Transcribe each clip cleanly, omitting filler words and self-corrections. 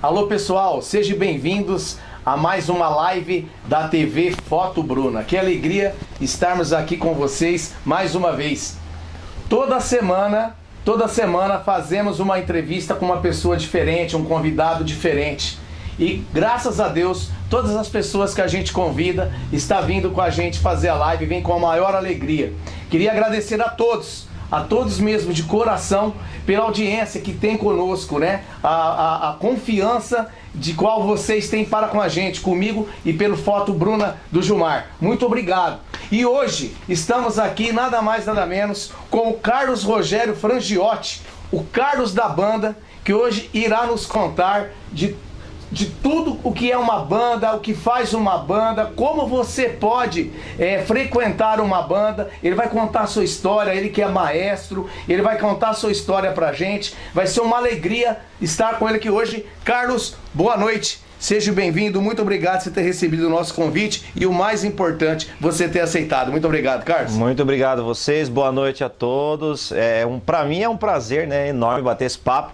Alô pessoal, sejam bem-vindos a mais uma live da TV Foto Bruna. Que alegria estarmos aqui com vocês mais uma vez. Toda semana fazemos uma entrevista com uma pessoa diferente, um convidado diferente. E graças a Deus, todas as pessoas que a gente convida está vindo com a gente fazer a live, vem com a maior alegria. Queria agradecer a todos mesmo de coração, pela audiência que tem conosco, né? A confiança de qual vocês têm para com a gente, comigo e pelo Foto Bruna do Gilmar. Muito obrigado. E hoje estamos aqui nada mais nada menos com o Carlos Rogério Frangiotti, o Carlos da banda, que hoje irá nos contar de tudo o que é uma banda, o que faz uma banda, como você pode frequentar uma banda. Ele vai contar a sua história, ele que é maestro, ele vai contar a sua história pra gente. Vai ser uma alegria estar com ele aqui hoje. Carlos, boa noite. Seja bem-vindo, muito obrigado por você ter recebido o nosso convite e o mais importante, você ter aceitado. Muito obrigado, Carlos. Muito obrigado a vocês, boa noite a todos. Pra mim é um prazer, né, enorme bater esse papo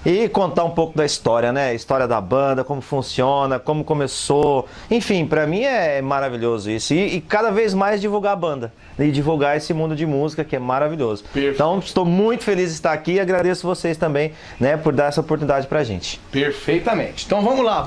e contar um pouco da história, né? História da banda, como funciona, como começou. Enfim, pra mim é maravilhoso isso. E cada vez mais divulgar a banda e divulgar esse mundo de música que é maravilhoso. Perfeito. Então estou muito feliz de estar aqui e agradeço vocês também, né, por dar essa oportunidade pra gente. Perfeitamente. Então vamos lá,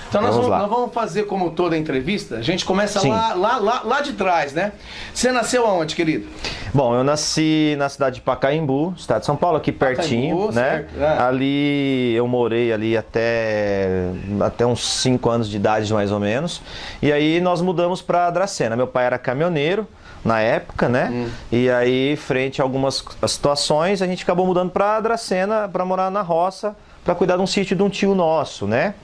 Então nós vamos fazer como toda entrevista, a gente começa lá de trás, né? Você nasceu aonde, querido? Bom, eu nasci na cidade de Pacaembu, estado de São Paulo, aqui pertinho, né? Ali eu morei ali até uns 5 anos de idade, mais ou menos. E aí nós mudamos para Dracena. Meu pai era caminhoneiro na época, né? E aí, frente a algumas situações, a gente acabou mudando para Dracena para morar na roça, para cuidar de um sítio de um tio nosso, né?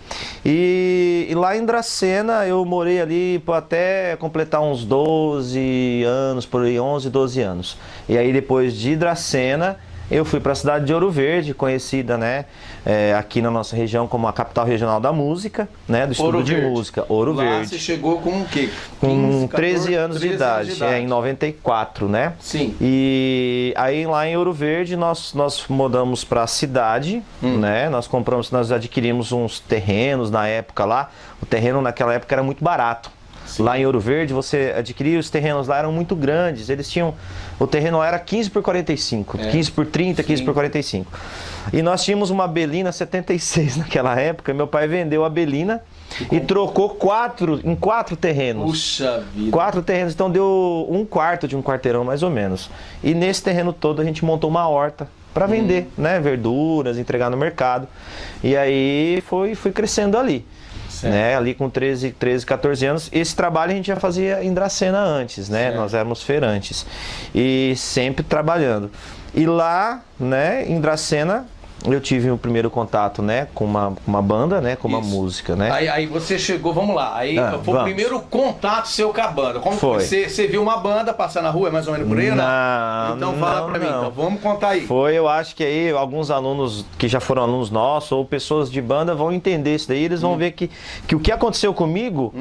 E lá em Dracena eu morei ali até completar uns 12 anos, por aí 11, 12 anos. E aí depois de Dracena eu fui para a cidade de Ouro Verde, conhecida, né, aqui na nossa região como a capital regional da música, né, do estudo de música, Ouro Verde. Lá você chegou com o quê? Com 13 anos de idade, em 94, né? Sim. E aí lá em Ouro Verde nós mudamos para a cidade, né? Nós adquirimos uns terrenos na época lá. O terreno naquela época era muito barato. Sim. Lá em Ouro Verde, você adquiria os terrenos lá, eram muito grandes. Eles tinham... O terreno era 15 por 45, 15 por 30, sim. 15 por 45. E nós tínhamos uma Belina 76 naquela época. Meu pai vendeu a Belina e trocou em 4 terrenos. Puxa vida. 4 terrenos, então deu um quarto de um quarteirão mais ou menos. E nesse terreno todo a gente montou uma horta para vender, né? Verduras, entregar no mercado. E aí fui crescendo ali. Né, ali com 13, 14 anos. Esse trabalho a gente já fazia em Dracena antes, né? Certo. Nós éramos feirantes e sempre trabalhando. E lá, né, em Dracena, eu tive o primeiro contato, né, com uma banda, né, com uma música, né? Aí você chegou, vamos lá, aí foi o primeiro contato seu com a banda. Como foi? Você viu uma banda passar na rua, mais ou menos por aí, não? Então fala pra mim, então vamos contar aí. Foi, eu acho que aí alguns alunos que já foram alunos nossos ou pessoas de banda vão entender isso daí, eles vão ver que o que aconteceu comigo,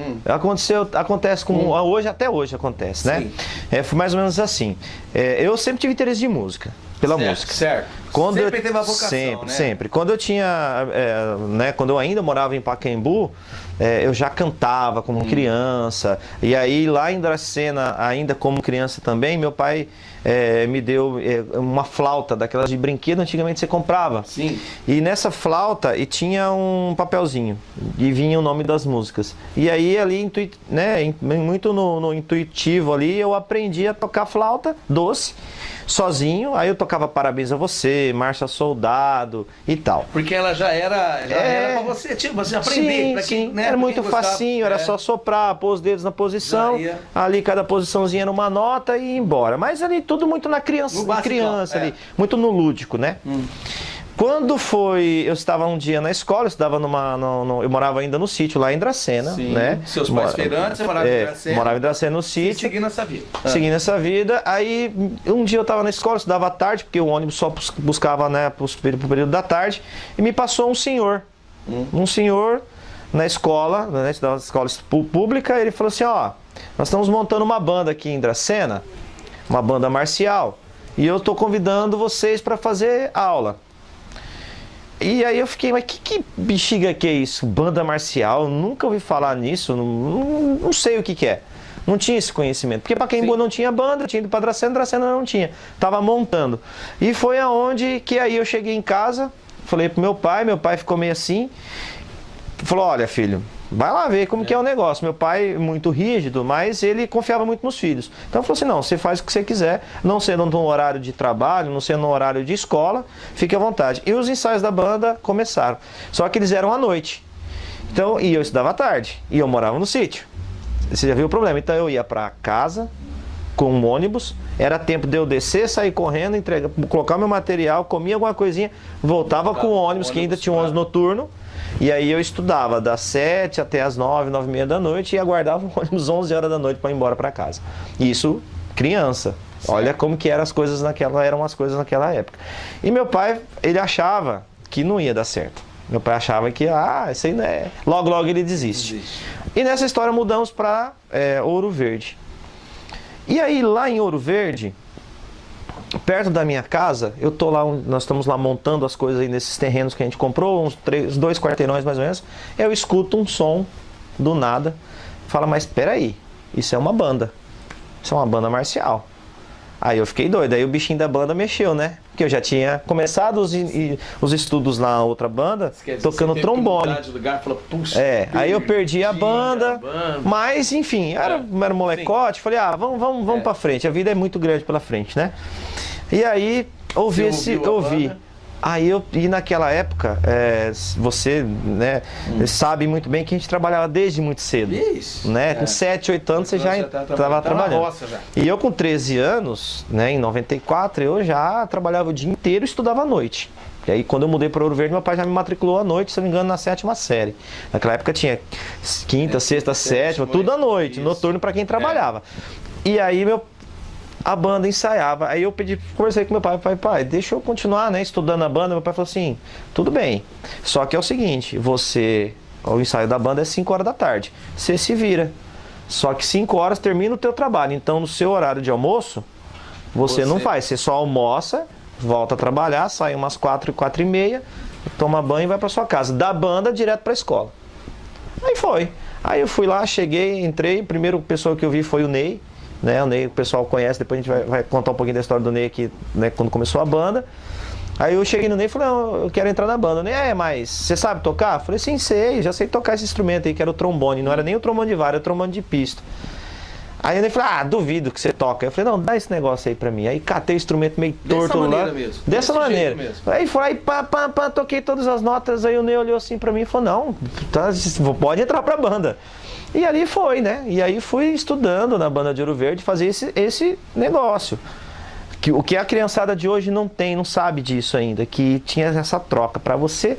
acontece com hoje, até hoje acontece, né? Foi mais ou menos assim. Eu sempre tive interesse de música. Pela música. Certo. Sempre teve a vocação, sempre, né? Sempre. Quando eu tinha, né, quando eu ainda morava em Pacaembu, eu já cantava como criança. E aí lá em Dracena, ainda como criança também, meu pai me deu uma flauta daquelas de brinquedo, antigamente você comprava. Sim. E nessa flauta e tinha um papelzinho e vinha o nome das músicas. E aí ali, né, muito no intuitivo ali, eu aprendi a tocar flauta doce. Sozinho, aí eu tocava Parabéns a Você, Marcha Soldado e tal. Porque ela já era pra você, tipo, você aprender. Sim, né, era muito facinho, era só soprar, pôr os dedos na posição, ali cada posiçãozinha era uma nota e ir embora. Mas ali tudo muito na criança ali, muito no lúdico, né? Quando foi, eu estava um dia na escola, eu estudava eu morava ainda no sítio, lá em Dracena, né? Seus pais feirantes, você morava em Dracena? Morava em Dracena no sítio. Seguindo essa vida. Seguindo essa vida, aí um dia eu estava na escola, eu estudava à tarde, porque o ônibus só buscava, né, pro período da tarde, e me passou um senhor. Um senhor na escola, né, estudava na escola pública, ele falou assim, ó, nós estamos montando uma banda aqui em Dracena, uma banda marcial, e eu estou convidando vocês para fazer aula. E aí eu fiquei, mas que bexiga que é isso? Banda marcial? Nunca ouvi falar nisso, não sei o que é. Não tinha esse conhecimento. Porque Pacaembu não tinha banda, tinha ido para Dracena não tinha. Tava montando. E foi aonde que aí eu cheguei em casa, falei pro meu pai ficou meio assim, falou, olha filho, vai lá ver como que é o negócio. Meu pai, muito rígido, mas ele confiava muito nos filhos. Então ele falou assim, não, você faz o que você quiser, não sendo no horário de trabalho, não sendo no horário de escola, fique à vontade. E os ensaios da banda começaram. Só que eles eram à noite. Então, e eu estudava à tarde, e eu morava no sítio. Você já viu o problema? Então eu ia para casa com um ônibus, era tempo de eu descer, sair correndo, entregar, colocar meu material, comia alguma coisinha, voltava com o ônibus, que ainda tinha um ônibus noturno, e aí eu estudava das 7 até as 9, 9h30 da noite e aguardava o ônibus 11 horas da noite para ir embora para casa. Isso, criança. Olha como que eram as coisas naquela época. E meu pai, ele achava que não ia dar certo. Meu pai achava que, isso aí não é... Logo ele desiste. E nessa história mudamos para Ouro Verde. E aí lá em Ouro Verde, perto da minha casa, nós estamos lá montando as coisas aí nesses terrenos que a gente comprou, uns 2 quarteirões mais ou menos, eu escuto um som do nada, fala, mas peraí, isso é uma banda marcial. Aí eu fiquei doido, aí o bichinho da banda mexeu, né? Porque eu já tinha começado os estudos na outra banda, tocando trombone. Aí eu perdi a banda, mas enfim, era molecote, falei, vamos pra frente, a vida é muito grande pela frente, né? E aí, ouvi. E naquela época, você sabe muito bem que a gente trabalhava desde muito cedo. Isso. Né? Com 7, 8 anos você já estava trabalhando. Roça, já. E eu com 13 anos, em 94, eu já trabalhava o dia inteiro e estudava à noite. E aí quando eu mudei para Ouro Verde, meu pai já me matriculou à noite, se não me engano, na 7ª série. Naquela época tinha 5ª, 6ª, 7ª, tudo à noite, noturno para quem trabalhava. E aí a banda ensaiava, aí eu conversei com meu pai, pai, deixa eu continuar, estudando a banda. Meu pai falou assim, tudo bem, só que é o seguinte, o ensaio da banda é 5 horas da tarde, você se vira, só que 5 horas termina o teu trabalho, então no seu horário de almoço, você não faz, você só almoça, volta a trabalhar, sai umas 4, 4h30, toma banho e vai pra sua casa, da banda direto pra escola. Aí foi, aí eu fui lá, cheguei, entrei, a primeira pessoa que eu vi foi o Ney, o Ney, o pessoal conhece, depois a gente vai contar um pouquinho da história do Ney aqui, quando começou a banda. Aí eu cheguei no Ney e falei, eu quero entrar na banda. O Ney, mas você sabe tocar? Eu falei, sim, já sei tocar esse instrumento aí, que era o trombone. Não era nem o trombone de vara, era o trombone de pisto. Aí o Ney falou, duvido que você toca. Eu falei, não, dá esse negócio aí pra mim. Aí catei o instrumento meio torto lá. Dessa maneira mesmo. Aí foi, aí toquei todas as notas, aí o Ney olhou assim pra mim e falou, não, pode entrar pra banda. E ali foi, E aí fui estudando na banda de Ouro Verde, fazer esse negócio. O que a criançada de hoje não sabe disso ainda, que tinha essa troca. Para você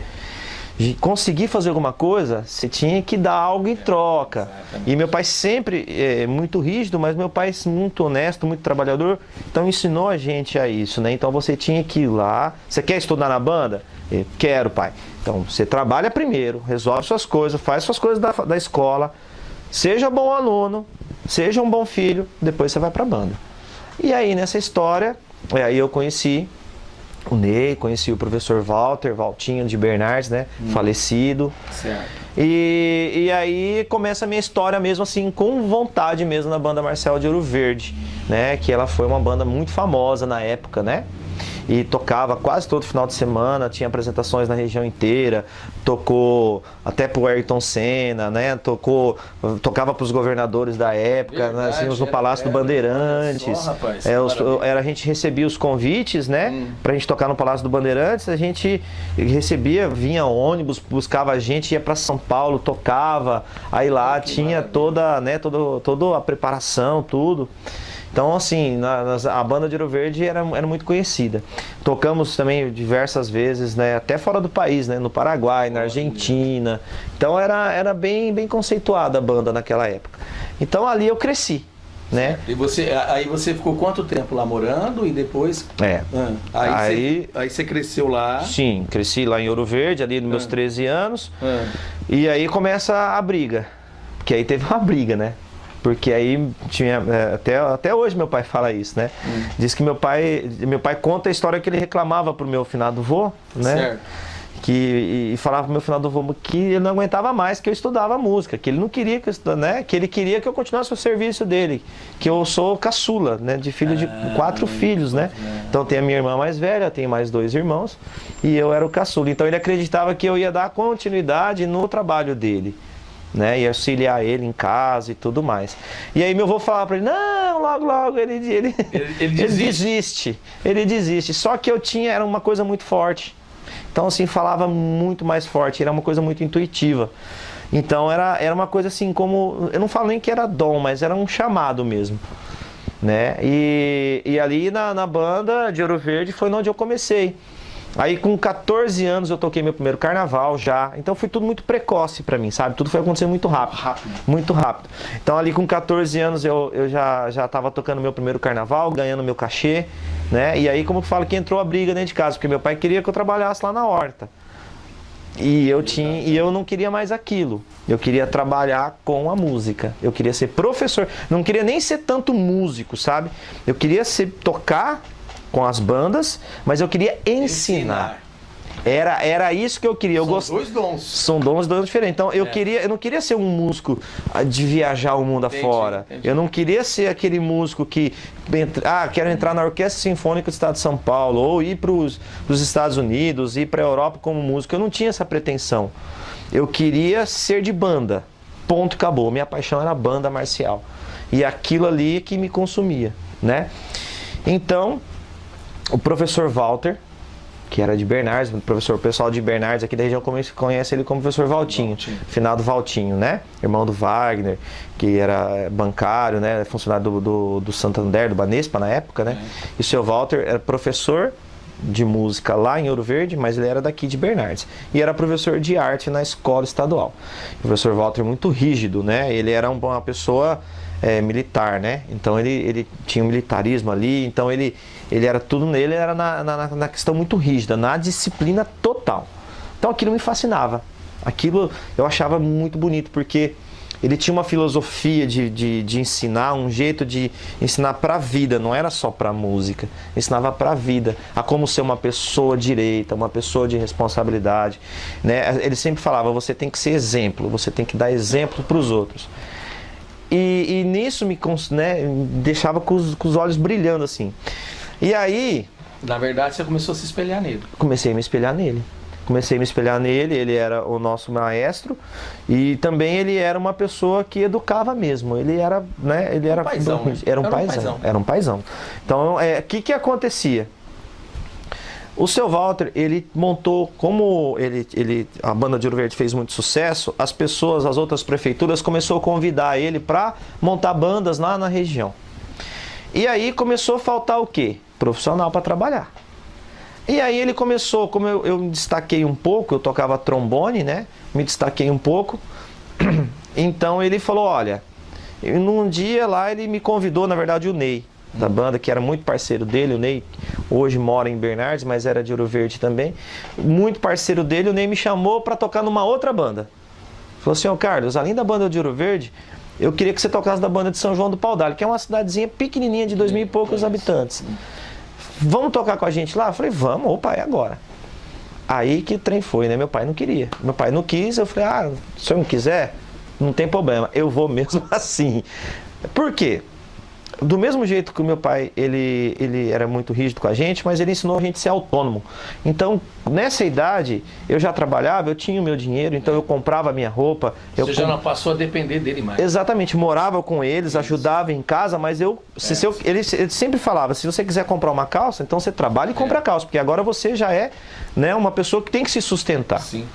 conseguir fazer alguma coisa, você tinha que dar algo em troca. E meu pai sempre, muito rígido, mas meu pai muito honesto, muito trabalhador, então ensinou a gente a isso, Então você tinha que ir lá. Você quer estudar na banda? Quero, pai. Então você trabalha primeiro, resolve suas coisas, faz suas coisas da escola. Seja bom aluno, seja um bom filho, depois você vai pra banda. E aí nessa história, aí eu conheci o Ney, conheci o professor Valtinho de Bernardes, falecido. Certo. E aí começa a minha história mesmo assim, com vontade mesmo na banda marcial de Ouro Verde, que ela foi uma banda muito famosa na época, E tocava quase todo final de semana, tinha apresentações na região inteira, tocou até pro Ayrton Senna, tocava pros governadores da época, verdade, no Palácio do Bandeirantes. Só, rapaz, a gente recebia os convites, pra gente tocar no Palácio do Bandeirantes, a gente vinha ônibus, buscava a gente, ia pra São Paulo, tocava, aí lá tinha toda a preparação, tudo. Então, assim, a banda de Ouro Verde era muito conhecida. Tocamos também diversas vezes, até fora do país, no Paraguai, na Argentina. Então, era bem conceituada a banda naquela época. Então, ali eu cresci, E aí você ficou quanto tempo lá morando e depois... Aí você cresceu lá? Sim, cresci lá em Ouro Verde, ali nos meus 13 anos. E aí começa a briga. Porque aí teve uma briga, Porque aí tinha, até hoje meu pai fala isso, Diz que meu pai conta a história que ele reclamava pro meu finado vô, Certo. e falava pro meu finado do avô que ele não aguentava mais que eu estudava música, que ele não queria que eu, né, que ele queria que eu continuasse o serviço dele, que eu sou caçula, né, de filho de 4 filhos, né? Então tem a minha irmã mais velha, tem mais 2 irmãos e eu era o caçula. Então ele acreditava que eu ia dar continuidade no trabalho dele, né, e auxiliar ele em casa e tudo mais. E aí meu avô falava para ele, não, logo ele desiste. Ele desiste. Só que era uma coisa muito forte. Então assim, falava muito mais forte, era uma coisa muito intuitiva. Então era uma coisa assim, como, eu não falo nem que era dom, mas era um chamado mesmo, né? E ali na banda de Ouro Verde foi onde eu comecei. Aí com 14 anos eu toquei meu primeiro carnaval já, então foi tudo muito precoce pra mim, sabe? Tudo foi acontecendo muito rápido. Muito rápido. Então ali com 14 anos eu já tava tocando meu primeiro carnaval, ganhando meu cachê, né? E aí, como eu falo, que entrou a briga dentro de casa, porque meu pai queria que eu trabalhasse lá na horta. E eu não queria mais aquilo. Eu queria trabalhar com a música. Eu queria ser professor. Não queria nem ser tanto músico, sabe? Eu queria tocar com as bandas, mas eu queria ensinar. Era isso que eu queria. São dois dons. São dons diferentes. Então eu não queria ser um músico de viajar o mundo afora. Entendi. Eu não queria ser aquele músico que quero entrar na Orquestra Sinfônica do Estado de São Paulo, ou ir para os Estados Unidos, ir para a Europa como músico. Eu não tinha essa pretensão. Eu queria ser de banda. Ponto, acabou. Minha paixão era banda marcial. E aquilo ali que me consumia, né? Então, o professor Walter, que era de Bernardes, o pessoal de Bernardes aqui da região conhece ele como professor Valtinho, finado Valtinho, né? Irmão do Wagner, que era bancário, né? Funcionário do Santander, do Banespa na época, né? E o seu Walter era professor de música lá em Ouro Verde, mas ele era daqui de Bernardes. E era professor de arte na escola estadual. O professor Walter muito rígido, né? Ele era uma pessoa militar, né? Então ele tinha um militarismo ali, então ele era tudo nele, era na questão muito rígida, na disciplina total. Então aquilo me fascinava. Aquilo eu achava muito bonito, porque ele tinha uma filosofia de ensinar, um jeito de ensinar para a vida, não era só para a música. Ensinava para a vida, a como ser uma pessoa direita, uma pessoa de responsabilidade, né? Ele sempre falava, você tem que ser exemplo, você tem que dar exemplo para os outros. E nisso me deixava com os olhos brilhando assim. E aí... Na verdade, você começou a se espelhar nele. Comecei a me espelhar nele. Ele era o nosso maestro e também ele era uma pessoa que educava mesmo. Ele era, né? Ele era paizão, né? Era um paizão. Então, que acontecia? O seu Walter, ele montou, como a banda de Ouro Verde fez muito sucesso, as outras prefeituras começou a convidar ele para montar bandas lá na região. E aí começou a faltar o quê? Profissional para trabalhar. E aí ele começou, como eu me destaquei um pouco, eu tocava trombone, né? Me destaquei um pouco. Então ele falou, olha, num dia lá ele me convidou, na verdade o Ney, da banda, que era muito parceiro dele. O Ney hoje mora em Bernardes, mas era de Ouro Verde também. Muito parceiro dele, o Ney me chamou para tocar numa outra banda. Falou assim, ô Carlos, além da banda de Ouro Verde, eu queria que você tocasse da banda de São João do Pau-d'Alho, que é uma cidadezinha pequenininha de 2.000 e poucos habitantes. Vamos tocar com a gente lá? Eu falei, vamos, opa, é agora. Aí que o trem foi, né? Meu pai não queria. Meu pai não quis, eu falei, se o senhor não quiser, não tem problema, eu vou mesmo assim. Por quê? Do mesmo jeito que o meu pai, ele era muito rígido com a gente, mas ele ensinou a gente a ser autônomo. Então, nessa idade, eu já trabalhava, eu tinha o meu dinheiro, então eu comprava a minha roupa. Você já não passou a depender dele mais. Exatamente, morava com eles, ajudava em casa, mas ele sempre falava, se você quiser comprar uma calça, então você trabalha e compra a calça, porque agora você já é, né, uma pessoa que tem que se sustentar. Sim.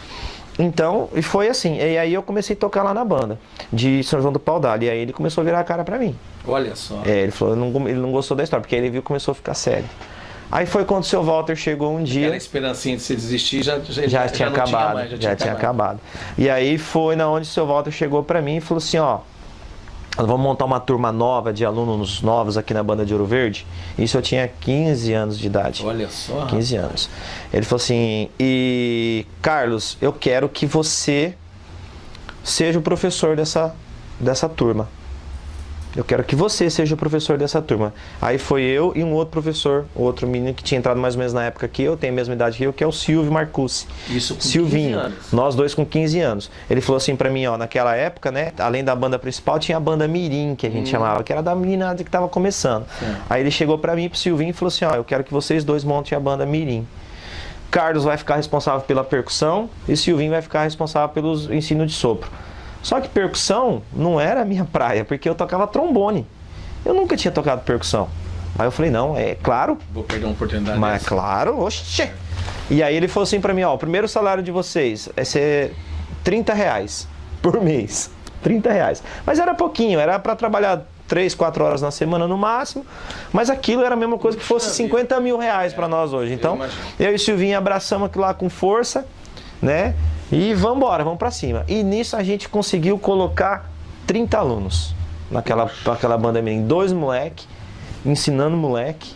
Então, e foi assim. E aí eu comecei a tocar lá na banda de São João do Pau-d'Alho. E aí ele começou a virar a cara pra mim. Olha só. Ele falou, ele não gostou da história, porque aí ele viu que começou a ficar sério. Aí foi quando o seu Walter chegou um dia. Aquela esperancinha de se desistir já tinha acabado. Já tinha acabado. E aí foi na onde o seu Walter chegou pra mim e falou assim, ó, vamos montar uma turma nova de alunos novos aqui na banda de Ouro Verde. Isso eu tinha 15 anos de idade. Olha só. 15 anos. Ele falou assim, e Carlos, eu quero que você seja o professor dessa turma. eu quero que você seja o professor dessa turma. Aí foi eu e um outro professor, outro menino que tinha entrado mais ou menos na época que eu, tem a mesma idade que eu, que é o Silvio Marcucci. Isso com Silvinho, 15 anos. Nós dois com 15 anos. Ele falou assim pra mim, ó, naquela época, né, além da banda principal, tinha a banda Mirim, que a gente chamava, que era da meninada que tava começando. Aí ele chegou pra mim, pro Silvinho, e falou assim, ó, eu quero que vocês dois montem a banda Mirim. Carlos vai ficar responsável pela percussão e Silvinho vai ficar responsável pelo ensino de sopro. Só que percussão não era a minha praia, porque eu tocava trombone. Eu nunca tinha tocado percussão. Aí eu falei, não, é claro. Vou perder uma oportunidade Mas dessa. claro, oxê. E aí ele falou assim pra mim, ó, o primeiro salário de vocês é ser R$30 por mês. R$30. Mas era pouquinho, era pra trabalhar 3, 4 horas na semana no máximo, mas aquilo era a mesma coisa que fosse R$50 mil pra nós hoje. Então, eu e o Silvinho abraçamos aquilo lá com força, né? E vamos embora, vamos pra cima. E nisso a gente conseguiu colocar 30 alunos naquela banda Mirim. 2 moleque, ensinando moleque.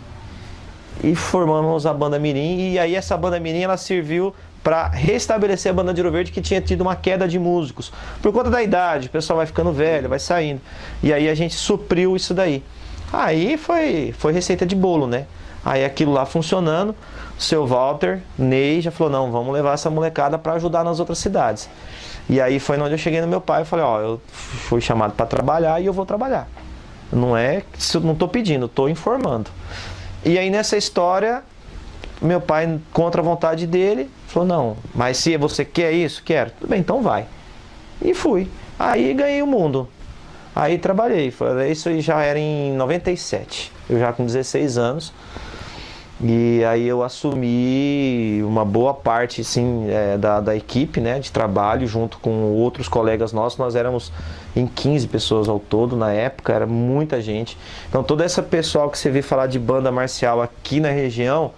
E formamos a banda Mirim. E aí essa banda Mirim, ela serviu para restabelecer a banda de Ouro Verde, que tinha tido uma queda de músicos. Por conta da idade, o pessoal vai ficando velho, vai saindo. E aí a gente supriu isso daí. Aí foi receita de bolo, né? Aí aquilo lá funcionando, o seu Walter, Ney, já falou, não, vamos levar essa molecada para ajudar nas outras cidades. E aí foi onde eu cheguei no meu pai e falei, ó, eu fui chamado para trabalhar e eu vou trabalhar. Não é, não tô pedindo, tô informando. E aí nessa história, meu pai, contra a vontade dele, falou, não, mas se você quer isso, quero. Tudo bem, então vai. E fui. Aí ganhei o mundo. Aí trabalhei. Isso aí já era em 97. Eu já com 16 anos. E aí eu assumi uma boa parte, assim, da equipe, né, de trabalho, junto com outros colegas nossos. Nós éramos em 15 pessoas ao todo na época, era muita gente. Então todo esse pessoal que você vê falar de banda marcial aqui na região,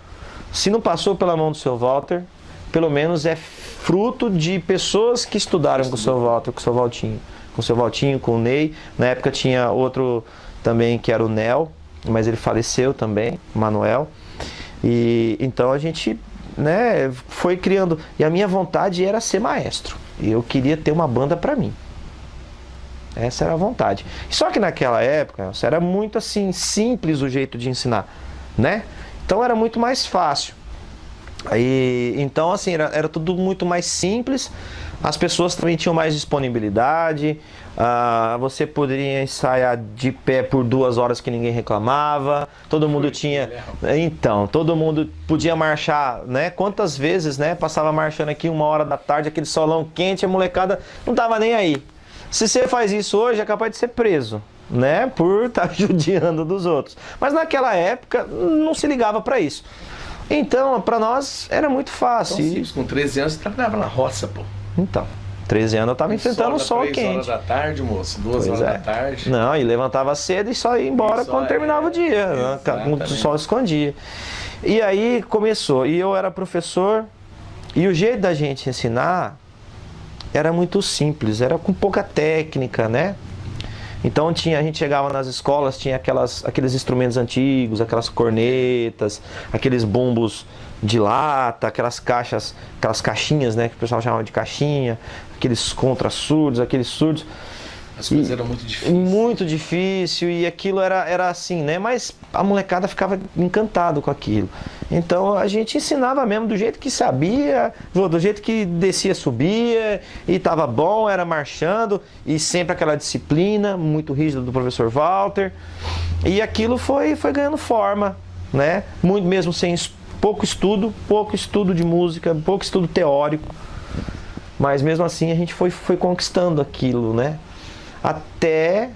se não passou pela mão do seu Walter, pelo menos é fruto de pessoas que estudaram com o seu Walter, com o seu Valtinho. Com o seu Valtinho, com o Ney. Na época tinha outro também que era o Nel, mas ele faleceu também, o Manuel. E então a gente, né, foi criando. E a minha vontade era ser maestro. E eu queria ter uma banda pra mim. Essa era a vontade. Só que naquela época, era muito assim, simples o jeito de ensinar, né? Então era muito mais fácil. Então assim, era tudo muito mais simples. As pessoas também tinham mais disponibilidade. Você poderia ensaiar de pé por 2 horas que ninguém reclamava. Todo mundo tinha. Então, todo mundo podia marchar, né? Quantas vezes, né? Passava marchando aqui 1h da tarde, aquele solão quente, a molecada não tava nem aí. Se você faz isso hoje, é capaz de ser preso, né? Por estar judiando dos outros. Mas naquela época não se ligava para isso. Então, para nós era muito fácil. Então, com 13 anos você trabalhava na roça, pô. Então, 13 anos eu tava enfrentando o sol quente. 3 horas da tarde, moço, 2 horas da tarde. Não, e levantava cedo e só ia embora quando terminava o dia, né? O sol escondia. E aí começou, e eu era professor, e o jeito da gente ensinar era muito simples, era com pouca técnica, né? Então a gente chegava nas escolas, tinha aqueles instrumentos antigos, aquelas cornetas, aqueles bumbos de lata, aquelas caixinhas, né, que o pessoal chamava de caixinha, aqueles contrassurdos, aqueles surdos. As coisas eram muito difíceis. Muito difícil, e aquilo era assim, né? Mas a molecada ficava encantado com aquilo. Então a gente ensinava mesmo do jeito que sabia, do jeito que descia, subia, e tava bom, era marchando, e sempre aquela disciplina muito rígida do professor Walter. E aquilo foi ganhando forma, né? Muito mesmo sem pouco estudo de música, pouco estudo teórico. Mas mesmo assim a gente foi conquistando aquilo, né? Até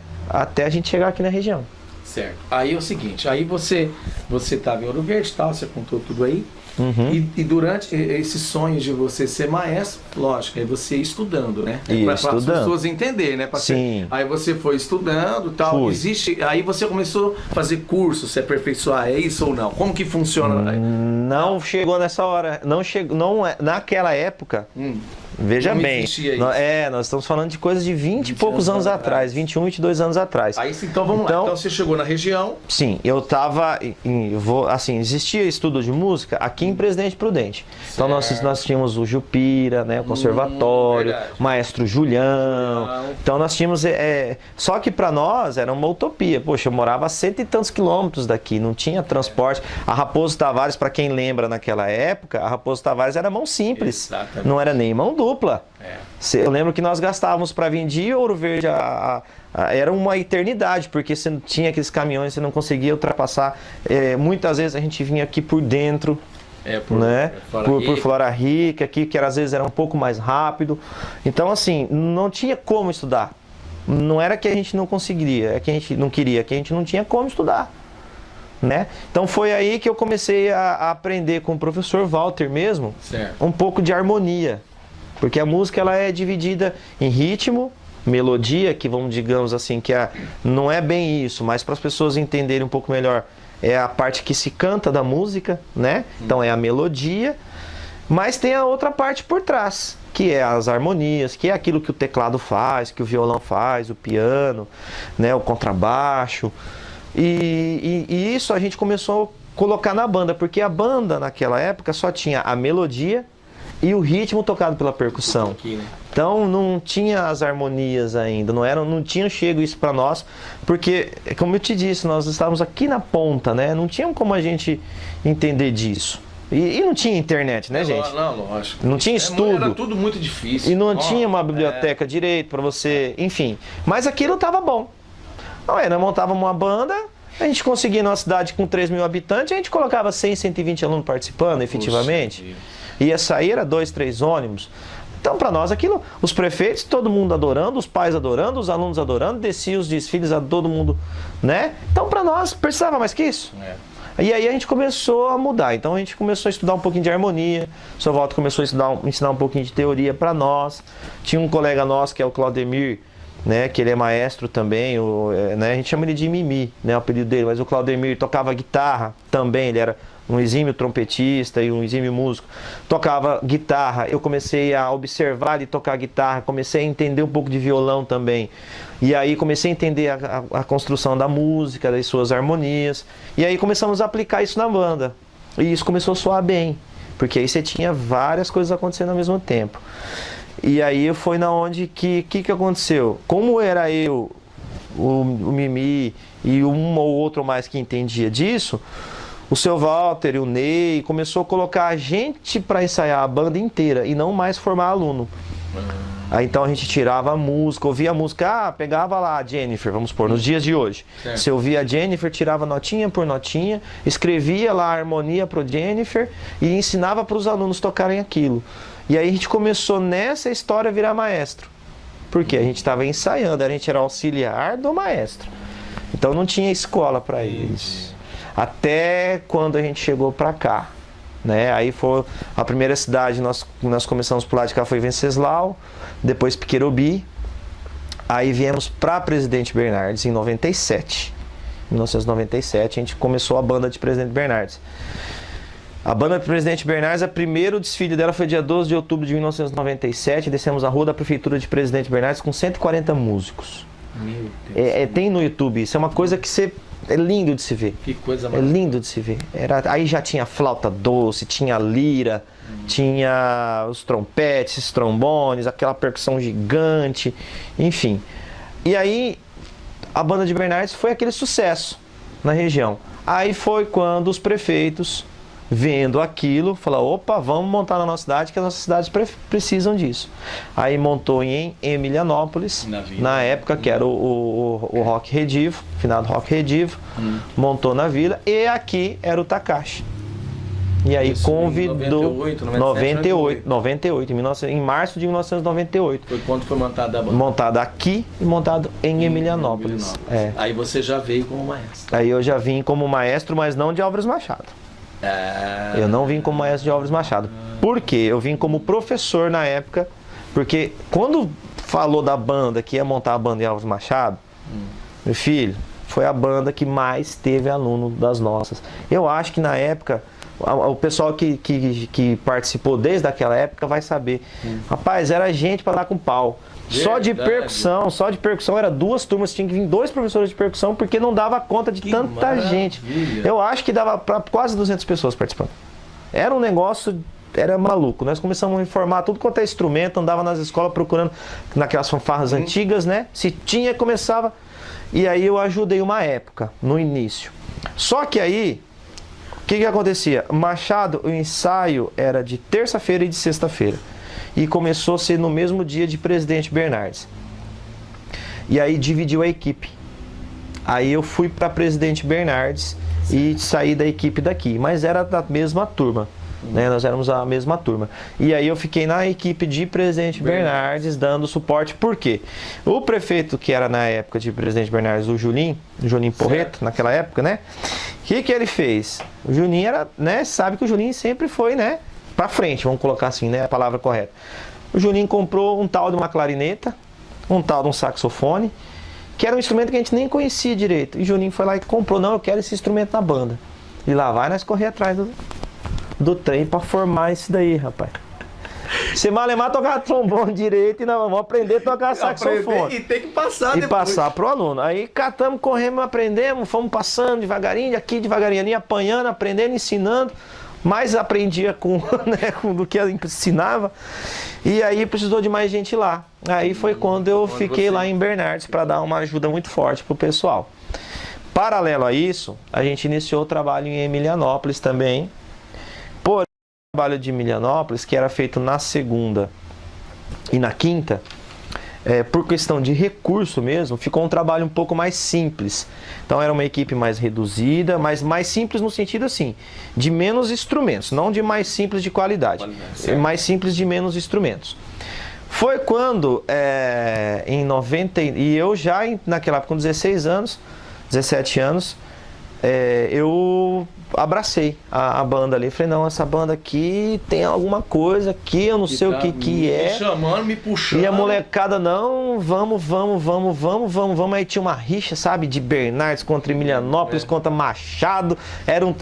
a gente chegar aqui na região. Certo. Aí é o seguinte, aí você estava em Ouro Verde e tal, você contou tudo aí. Uhum. E durante esses sonhos de você ser maestro, lógico, aí você ia estudando, né? Para as pessoas entenderem, né? Sim. Aí você foi estudando e tal. Aí você começou a fazer curso, se aperfeiçoar, é isso ou não? Como que funciona? Não chegou nessa hora. Naquela época, Veja Como bem, existia isso? nós estamos falando de coisas de 20 e poucos anos atrás, 21, 22 anos atrás. Aí então vamos lá, então você chegou na região. Sim, eu estava, assim, existia estudo de música aqui em Presidente Prudente. Então nós tínhamos o Jupira, né, o Conservatório, o Maestro Julião. Então nós tínhamos, só que para nós era uma utopia. Poxa, eu morava a 100 e tantos quilômetros daqui, não tinha transporte. A Raposo Tavares, para quem lembra naquela época, a Raposo Tavares era mão simples. Exatamente. Não era nem mão dupla. Eu lembro que nós gastávamos para vir de Ouro Verde era uma eternidade, porque você não tinha aqueles caminhões, você não conseguia ultrapassar. Muitas vezes a gente vinha aqui por dentro, por Flora Rica, aqui, que às vezes era um pouco mais rápido. Então, assim, não tinha como estudar. Não era que a gente não conseguiria, é que a gente não queria, que a gente não tinha como estudar. Né? Então foi aí que eu comecei a aprender com o professor Walter mesmo, um pouco de harmonia. Porque a música ela é dividida em ritmo, melodia, que digamos assim, não é bem isso, mas para as pessoas entenderem um pouco melhor, é a parte que se canta da música, né? Então é a melodia, mas tem a outra parte por trás, que é as harmonias, que é aquilo que o teclado faz, que o violão faz, o piano, né? O contrabaixo. E isso a gente começou a colocar na banda, porque a banda naquela época só tinha a melodia e o ritmo tocado pela percussão. Então não tinha as harmonias ainda, não tinha chego isso para nós, porque, como eu te disse, nós estávamos aqui na ponta, né? Não tinha como a gente entender disso. E não tinha internet, né, gente? Não, lógico. Não tinha estudo. Era tudo muito difícil. E não tinha uma biblioteca direito para você, enfim. Mas aquilo estava bom. Nós montávamos uma banda, a gente conseguia numa cidade com 3 mil habitantes, a gente colocava 100, 120 alunos participando, efetivamente. Ia sair, era 2, 3 ônibus. Então, para nós, aquilo, os prefeitos, todo mundo adorando, os pais adorando, os alunos adorando, descia os desfiles a todo mundo, né? Então, para nós, precisava mais que isso. E aí a gente começou a mudar. Então, a gente começou a estudar um pouquinho de harmonia. O seu Walter começou a ensinar um pouquinho de teoria para nós. Tinha um colega nosso, que é o Claudemir, né, que ele é maestro também, né, a gente chama ele de Mimi, né, o apelido dele, mas o Claudemir tocava guitarra também, ele era um exímio trompetista e um exímio músico, tocava guitarra, eu comecei a observar ele tocar guitarra, comecei a entender um pouco de violão também, e aí comecei a entender a construção da música, das suas harmonias, e aí começamos a aplicar isso na banda, e isso começou a soar bem, porque aí você tinha várias coisas acontecendo ao mesmo tempo. E aí foi na onde que aconteceu? Como era eu, o Mimi e um ou outro mais que entendia disso, o seu Walter e o Ney começou a colocar a gente para ensaiar a banda inteira e não mais formar aluno. Aí então a gente tirava a música, ouvia a música, pegava lá a Jennifer, vamos supor, nos dias de hoje. Você ouvia a Jennifer, tirava notinha por notinha, escrevia lá a harmonia pro Jennifer e ensinava para os alunos tocarem aquilo. E aí a gente começou nessa história a virar maestro. Porque a gente estava ensaiando, a gente era auxiliar do maestro. Então não tinha escola para eles. Até quando a gente chegou para cá. Né? Aí foi a primeira cidade, nós começamos por lá de cá, foi Venceslau, depois Piquerobi. Aí viemos para Presidente Bernardes em 97. Em 1997 a gente começou a banda de Presidente Bernardes. A banda do Presidente Bernardes, o primeiro desfile dela foi dia 12 de outubro de 1997. Descemos a rua da Prefeitura de Presidente Bernardes com 140 músicos. Meu Deus. Tem no YouTube, isso é uma coisa que é lindo de se ver. Que coisa maravilhosa. É lindo de se ver. Aí já tinha flauta doce, tinha lira, tinha os trompetes, os trombones, aquela percussão gigante, enfim. E aí a banda de Bernardes foi aquele sucesso na região. Aí foi quando os prefeitos, vendo aquilo, falaram, opa, vamos montar na nossa cidade, que as nossas cidades precisam disso. Aí montou em Emilianópolis, na época, que era o Rock Redivo, finado Rock Redivo, montou na vila, e aqui era o Takashi. E aí isso convidou... 98, em março de 1998. Foi quando foi montada a banda? Montada aqui e montado em Emilianópolis. Aí você já veio como maestro? Aí eu já vim como maestro, mas não de Álvares Machado. Eu não vim como maestro de Álvares Machado. Por quê? Eu vim como professor na época, porque quando falou da banda que ia montar a banda em Álvares Machado, meu filho, foi a banda que mais teve aluno das nossas. Eu acho que na época O pessoal que participou desde aquela época vai saber. Rapaz, era gente para dar com pau. Só de percussão era 2 turmas, tinha que vir 2 professores de percussão, porque não dava conta de tanta gente. Eu acho que dava para quase 200 pessoas participando. Era um negócio, era maluco. Nós começamos a informar tudo quanto é instrumento, andava nas escolas procurando naquelas fanfarras antigas, né? Se tinha, começava. E aí eu ajudei uma época, no início. Só que aí, o que acontecia? Machado, o ensaio era de terça-feira e de sexta-feira. E começou a ser no mesmo dia de Presidente Bernardes. E aí dividiu a equipe. Aí eu fui para Presidente Bernardes e saí da equipe daqui. Mas era da mesma turma. Né? Nós éramos a mesma turma. E aí eu fiquei na equipe de Presidente Bernardes dando suporte. Por quê? O prefeito que era na época de Presidente Bernardes, o Julinho Porreto, naquela época, né? O que ele fez? O Julinho era, né? Sabe que o Julinho sempre foi, né? Pra frente, vamos colocar assim, né? A palavra correta. O Julinho comprou um tal de uma clarineta, um tal de um saxofone, que era um instrumento que a gente nem conhecia direito. E o Julinho foi lá e comprou. Não, eu quero esse instrumento na banda. E lá vai nós correr atrás do trem pra formar isso daí, rapaz. Se malemar tocar trombone direito e nós vamos aprender a tocar saxofone. E tem que passar e depois. Passar pro aluno. Aí catamos, corremos, aprendemos, fomos passando devagarinho, aqui devagarinho ali, apanhando, aprendendo, ensinando. Mais aprendia né, com do que ensinava. E aí precisou de mais gente lá. Aí foi quando eu fiquei lá em Bernardes para dar uma ajuda muito forte pro pessoal. Paralelo a isso, a gente iniciou o trabalho em Emilianópolis também. Porém, o trabalho de Emilianópolis, que era feito na segunda e na quinta, por questão de recurso mesmo, ficou um trabalho um pouco mais simples. Então era uma equipe mais reduzida, mas mais simples no sentido assim, de menos instrumentos, não de mais simples de qualidade, mais simples de menos instrumentos. Foi quando, em 90, e eu já naquela época com 16 anos, 17 anos, eu abracei a banda ali. Falei, não, essa banda aqui tem alguma coisa aqui, eu não sei o que é. Me chamando, me puxando. E a molecada, não, vamos. Aí tinha uma rixa, sabe, de Bernardes contra Emilianópolis, contra Machado.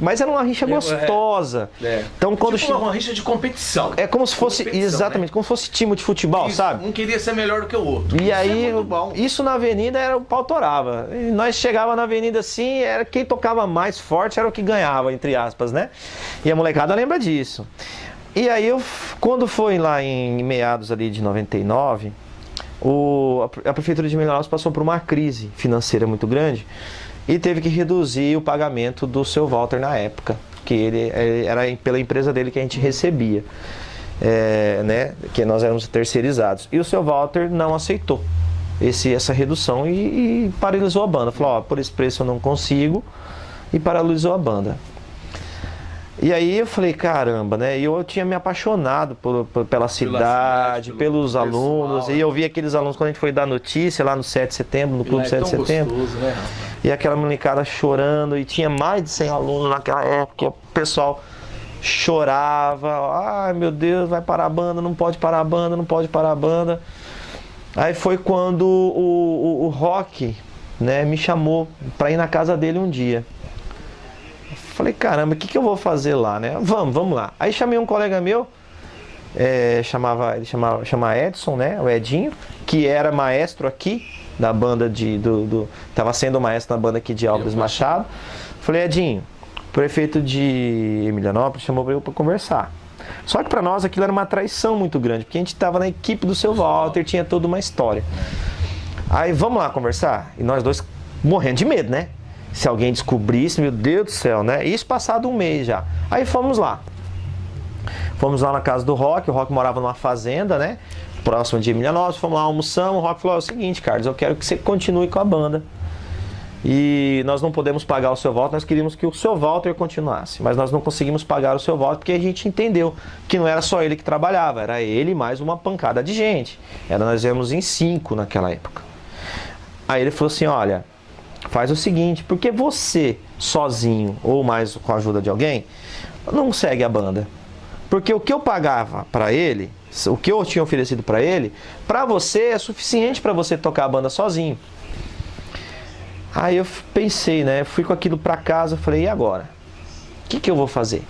Mas era uma rixa gostosa. Então, quando tipo uma rixa de competição. É como se fosse, exatamente, né? Como se fosse time de futebol, isso, sabe? Um queria ser melhor do que o outro. E aí, isso na avenida era o pau torava. E nós chegava na avenida assim, era quem tocava mais forte era o que ganhava, entre aspas, né? E a molecada lembra disso. E aí, quando foi lá em meados ali de 99, a prefeitura de Emilianópolis passou por uma crise financeira muito grande e teve que reduzir o pagamento do seu Walter na época, que ele era pela empresa dele que a gente recebia, né? Que nós éramos terceirizados. E o seu Walter não aceitou essa redução e paralisou a banda. Falou, por esse preço eu não consigo, e paralisou a banda. E aí eu falei, caramba, né? E eu tinha me apaixonado pela cidade, pelos alunos. E eu vi aqueles alunos quando a gente foi dar notícia lá no 7 de setembro, no Clube 7 de Setembro. Gostoso, né? E aquela molecada chorando, e tinha mais de 100 alunos naquela época. O pessoal chorava, ai meu Deus, vai parar a banda, não pode parar a banda, não pode parar a banda. Aí foi quando o Rock, né, me chamou para ir na casa dele um dia. Falei, caramba, o que eu vou fazer lá, né? Vamos lá. Aí chamei um colega meu, ele chama Edson, né? O Edinho, que era maestro aqui da banda tava sendo maestro na banda aqui de Álvares Machado. Falei, Edinho, o prefeito de Emilianópolis chamou eu para conversar. Só que para nós aquilo era uma traição muito grande, porque a gente estava na equipe do seu Walter, tinha toda uma história. Aí, vamos lá conversar? E nós dois morrendo de medo, né? Se alguém descobrisse, meu Deus do céu, né? Isso passado um mês já. Aí fomos lá. Fomos lá na casa do Rock. O Rock morava numa fazenda, né? Próximo de Emilianópolis. Fomos lá, almoçamos. O Rock falou, é o seguinte, Carlos, eu quero que você continue com a banda. E nós não podemos pagar o seu Walter, nós queríamos que o seu Walter continuasse. Mas nós não conseguimos pagar o seu Walter porque a gente entendeu que não era só ele que trabalhava. Era ele mais uma pancada de gente. Nós éramos em 5 naquela época. Aí ele falou assim, olha, faz o seguinte, porque você sozinho ou mais com a ajuda de alguém não segue a banda, porque o que eu pagava para ele, o que eu tinha oferecido para ele, para você é suficiente para você tocar a banda sozinho. Aí eu pensei, né, fui com aquilo para casa, falei, e agora? O que eu vou fazer?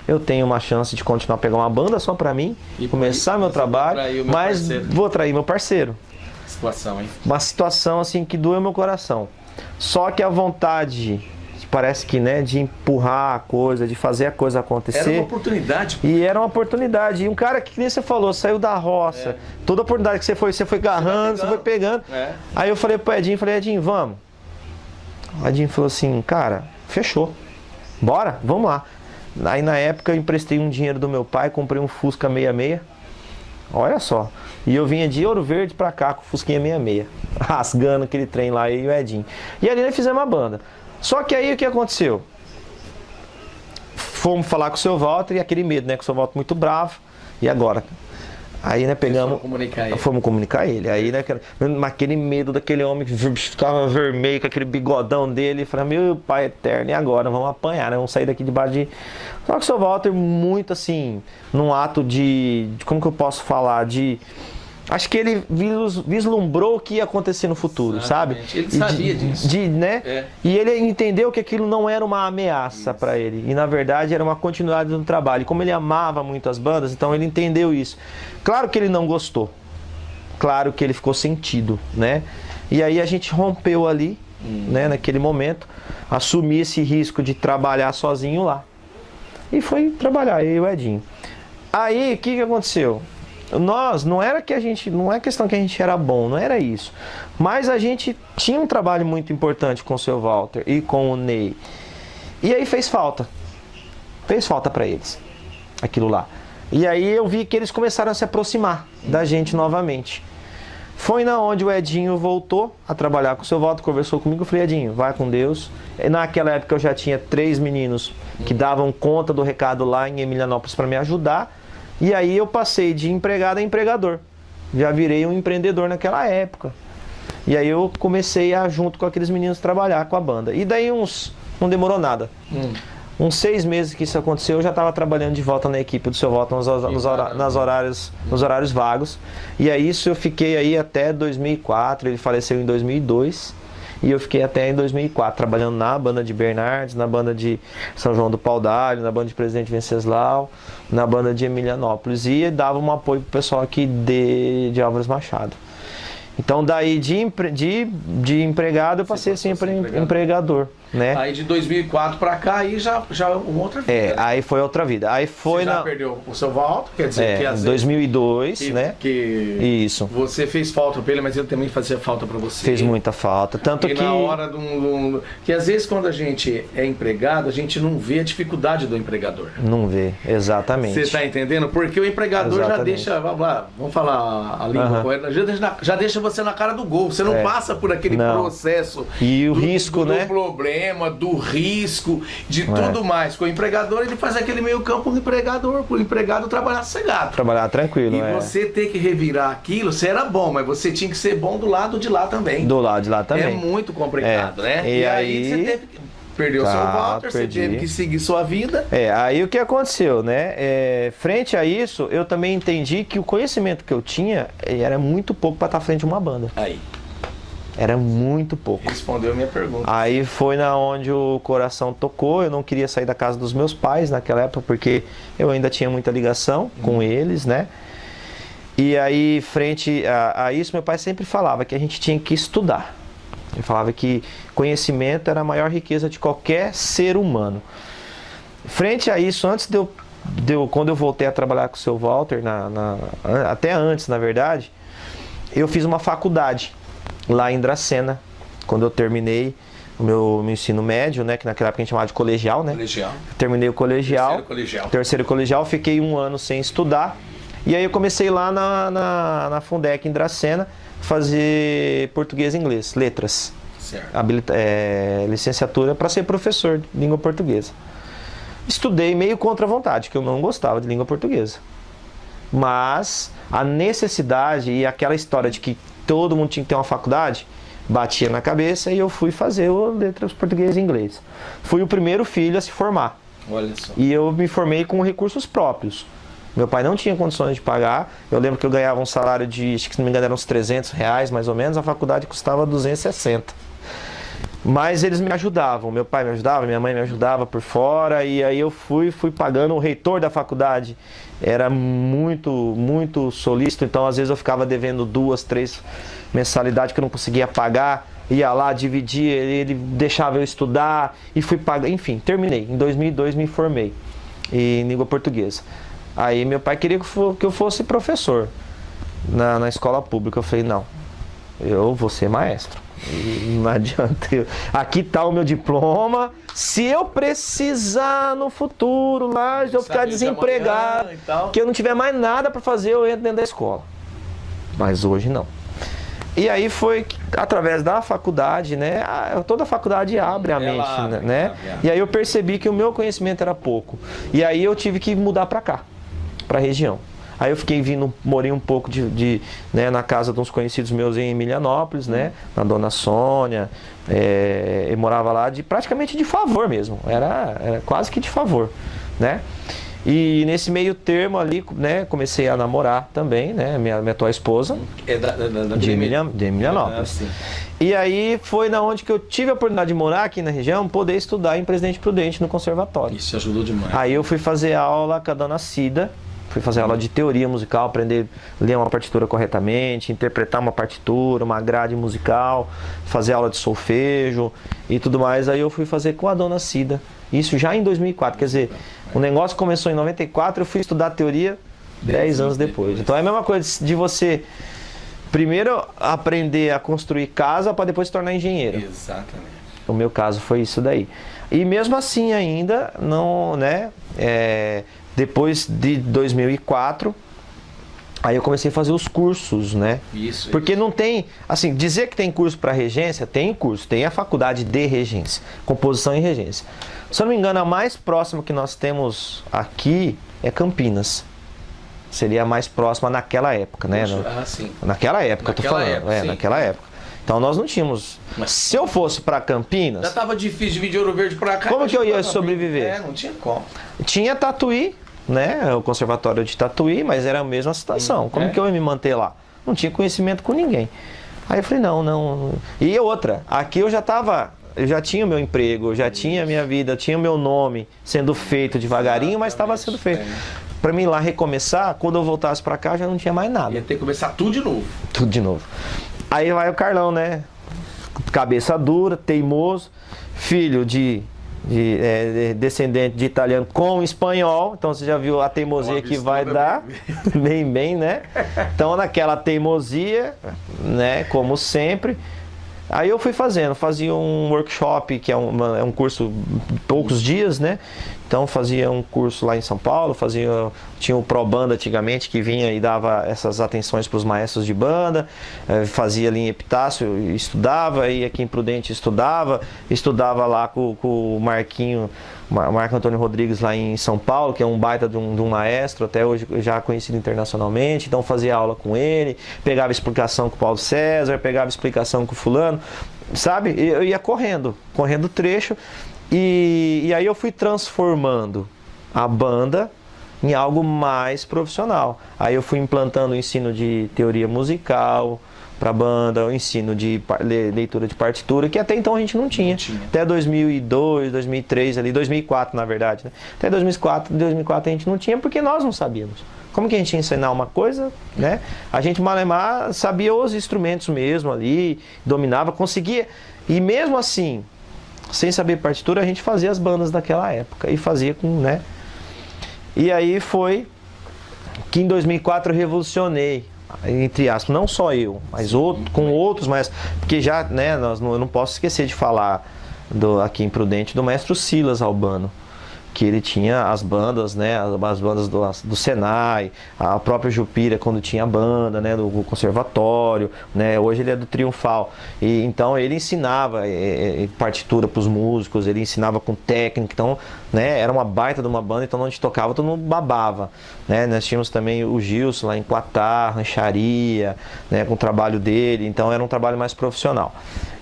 eu tenho uma chance de continuar a pegar uma banda só pra mim, e começar meu trabalho, mas vou trair meu parceiro. Situação, hein? Uma situação assim que doeu meu coração. Só que a vontade, parece que, né, de empurrar a coisa, de fazer a coisa acontecer. Era uma oportunidade. E era uma oportunidade. E um cara que nem você falou, saiu da roça. Toda oportunidade que você foi agarrando, você foi pegando. Aí eu falei pro Edinho, Edinho, vamos. O Edinho falou assim, cara, fechou. Bora, vamos lá. Aí na época eu emprestei um dinheiro do meu pai, comprei um Fusca 66. Olha só. E eu vinha de Ouro Verde pra cá com o Fusquinha 66. Rasgando aquele trem lá, eu e o Edinho. E ali nós fizemos uma banda. Só que aí o que aconteceu? Fomos falar com o seu Walter e aquele medo, né? Que o seu Walter muito bravo. E agora? Aí, né, pegamos. Fomos comunicar ele. Aí, né, aquele medo daquele homem que ficava vermelho com aquele bigodão dele. Falei, meu pai eterno, e agora? Vamos apanhar, né? Vamos sair daqui debaixo de. Só que o seu Walter, muito assim, num ato de. Como que eu posso falar? Acho que ele vislumbrou o que ia acontecer no futuro, sabe? Ele sabia disso. Né? E ele entendeu que aquilo não era uma ameaça para ele. E na verdade era uma continuidade do trabalho. E como ele amava muito as bandas, então ele entendeu isso. Claro que ele não gostou. Claro que ele ficou sentido, né? E aí a gente rompeu ali, né, naquele momento. Assumi esse risco de trabalhar sozinho lá. E foi trabalhar, eu e o Edinho. Aí, o que aconteceu? Nós, não é questão que a gente era bom, não era isso. Mas a gente tinha um trabalho muito importante com o seu Walter e com o Ney. E aí fez falta. Fez falta pra eles, aquilo lá. E aí eu vi que eles começaram a se aproximar da gente novamente. Foi na onde o Edinho voltou a trabalhar com o seu Walter, conversou comigo, eu falei, Edinho, vai com Deus. E naquela época eu já tinha 3 meninos que davam conta do recado lá em Emilianópolis para me ajudar. E aí eu passei de empregado a empregador. Já virei um empreendedor naquela época. E aí eu comecei a, junto com aqueles meninos, trabalhar com a banda. E daí não demorou nada. Uns 6 meses que isso aconteceu, eu já estava trabalhando de volta na equipe do seu Walter nos horários vagos. E aí isso eu fiquei aí até 2004, ele faleceu em 2002. E eu fiquei até em 2004 trabalhando na banda de Bernardes, na banda de São João do Pau-d'Alho, na banda de Presidente Venceslau, na banda de Emilianópolis. E dava um apoio pro pessoal aqui de Álvares Machado. Então daí de empregado eu passei sempre empregador, né? Aí de 2004 pra cá aí já uma outra vida. Aí foi outra vida. Aí foi você já perdeu o seu Walter, quer dizer que às vezes 2002, né? Isso. Você fez falta pra ele, mas ele também fazia falta pra você. Fez muita falta, tanto que na hora que às vezes quando a gente é empregado, a gente não vê a dificuldade do empregador. Não vê, exatamente. Você tá entendendo? Porque o empregador já deixa, vamos falar a língua correta, já deixa você na cara do gol. Você não passa por aquele processo e o risco, né? Do problema, do risco, de tudo mais. Com o empregador, ele faz aquele meio campo pro empregado trabalhar sossegado. Trabalhar tranquilo, E você ter que revirar aquilo, você era bom, mas você tinha que ser bom do lado de lá também. Do lado de lá também. É muito complicado, né? E aí você teve que perdeu seu Walter, você teve que seguir sua vida. Aí o que aconteceu, né? Frente a isso, eu também entendi que o conhecimento que eu tinha era muito pouco para estar frente a uma banda. Era muito pouco. Respondeu a minha pergunta. Aí foi na onde o coração tocou. Eu não queria sair da casa dos meus pais naquela época, porque eu ainda tinha muita ligação com eles, né? E aí, frente a isso, meu pai sempre falava que a gente tinha que estudar. Ele falava que conhecimento era a maior riqueza de qualquer ser humano. Frente a isso, antes quando eu voltei a trabalhar com o seu Walter, até antes, na verdade, eu fiz uma faculdade lá em Dracena, quando eu terminei o meu ensino médio, né, que naquela época a gente chamava de colegial, né? Colegial. Terminei o colegial. Terceiro colegial. Fiquei 1 ano sem estudar. E aí eu comecei lá na Fundec em Dracena, fazer português e inglês, letras. Certo. Licenciatura para ser professor de língua portuguesa. Estudei meio contra a vontade, que eu não gostava de língua portuguesa. Mas a necessidade e aquela história de que todo mundo tinha que ter uma faculdade, batia na cabeça e eu fui fazer letras português e inglês. Fui o primeiro filho a se formar. Olha só. E eu me formei com recursos próprios. Meu pai não tinha condições de pagar. Eu lembro que eu ganhava um salário de, acho que se não me engano, eram uns R$300 mais ou menos. A faculdade custava 260. Mas eles me ajudavam, meu pai me ajudava, minha mãe me ajudava por fora, e aí eu fui pagando. O reitor da faculdade era muito solícito, então às vezes eu ficava devendo 2, 3 mensalidades que eu não conseguia pagar, ia lá, dividia, ele deixava eu estudar e fui pagar, enfim, terminei. Em 2002 me formei em língua portuguesa. Aí meu pai queria que eu fosse professor na escola pública. Eu falei, não, eu vou ser maestro. E não adianta. Aqui está o meu diploma. Se eu precisar no futuro lá, eu ficar desempregado, que eu não tiver mais nada para fazer, eu entro dentro da escola. Mas hoje não. E aí foi através da faculdade, né? Toda faculdade abre a mente, né? E aí eu percebi que o meu conhecimento era pouco. E aí eu tive que mudar para cá, para a região. Aí eu fiquei morei um pouco né, na casa de uns conhecidos meus em Emilianópolis, né? Na Dona Sônia. Eu morava lá praticamente de favor mesmo. Era quase que de favor, né? E nesse meio termo ali, né, comecei a namorar também, né? Minha atual esposa. De Emilianópolis. E aí foi na onde que eu tive a oportunidade de morar aqui na região, poder estudar em Presidente Prudente no conservatório. Isso ajudou demais. Aí eu fui fazer aula com a Dona Cida. Fui fazer aula de teoria musical, aprender a ler uma partitura corretamente, interpretar uma partitura, uma grade musical, fazer aula de solfejo e tudo mais. Aí eu fui fazer com a Dona Cida. Isso já em 2004. Quer dizer, o negócio começou em 94, eu fui estudar teoria 10 anos depois. Então é a mesma coisa de você primeiro aprender a construir casa para depois se tornar engenheiro. Exatamente. O meu caso foi isso daí. E mesmo assim ainda, não, né? Depois de 2004, aí eu comecei a fazer os cursos, né? Isso. Porque não tem, assim, dizer que tem curso para regência, tem curso, tem a faculdade de regência, composição e regência. Se eu não me engano, a mais próxima que nós temos aqui é Campinas. Seria a mais próxima naquela época, né? Sim. Naquela época, eu tô falando. Época, naquela época. Então nós não tínhamos. Mas se eu fosse para Campinas. Já tava difícil de vir de Ouro Verde para cá. Como que eu ia sobreviver? Não tinha como. Tinha Tatuí, né? O conservatório de Tatuí, mas era a mesma situação. Como que eu ia me manter lá? Não tinha conhecimento com ninguém. Aí eu falei, não. E outra, aqui eu já tinha o meu emprego, eu já tinha a minha vida, tinha o meu nome sendo feito devagarinho, mas estava sendo feito. Para mim lá recomeçar, quando eu voltasse para cá já não tinha mais nada. Ia ter que começar tudo de novo. Tudo de novo. Aí vai o Carlão, né? Cabeça dura, teimoso, filho descendente de italiano com espanhol. Então você já viu a teimosia que vai dar. Bem, né? Então naquela teimosia, né? Como sempre. Aí eu fazia um workshop, que é um curso de poucos dias, né? Então fazia um curso lá em São Paulo, tinha o Pro Banda antigamente, que vinha e dava essas atenções para os maestros de banda, fazia ali em Epitácio, estudava, ia aqui em Prudente estudava lá com o Marco Antônio Rodrigues lá em São Paulo, que é um baita de um maestro, até hoje já conhecido internacionalmente. Então fazia aula com ele, pegava explicação com o Paulo César, pegava explicação com o fulano, sabe? Eu ia correndo trecho, e aí eu fui transformando a banda em algo mais profissional. Aí eu fui implantando o ensino de teoria musical para a banda, o ensino de leitura de partitura, que até então a gente não tinha. Até 2002, 2003, 2004 na verdade, né? Até 2004 a gente não tinha, porque nós não sabíamos. Como que a gente ia ensinar uma coisa, né? A gente malemar sabia os instrumentos mesmo ali, dominava, conseguia. E mesmo assim, sem saber partitura, a gente fazia as bandas daquela época e fazia com, né? E aí foi que em 2004 eu revolucionei, entre aspas, não só eu, mas com outros maestros, porque já, né, eu não posso esquecer de falar aqui em Prudente do maestro Silas Albano, que ele tinha as bandas, né, as bandas do Senai, a própria Jupira quando tinha banda, né, do conservatório, né, hoje ele é do Triunfal. E então ele ensinava partitura para os músicos, ele ensinava com técnica, então, né, era uma baita de uma banda, então onde tocava todo mundo babava, né. Nós tínhamos também o Gilson lá em Quatá, Rancharia, né, com o trabalho dele, então era um trabalho mais profissional.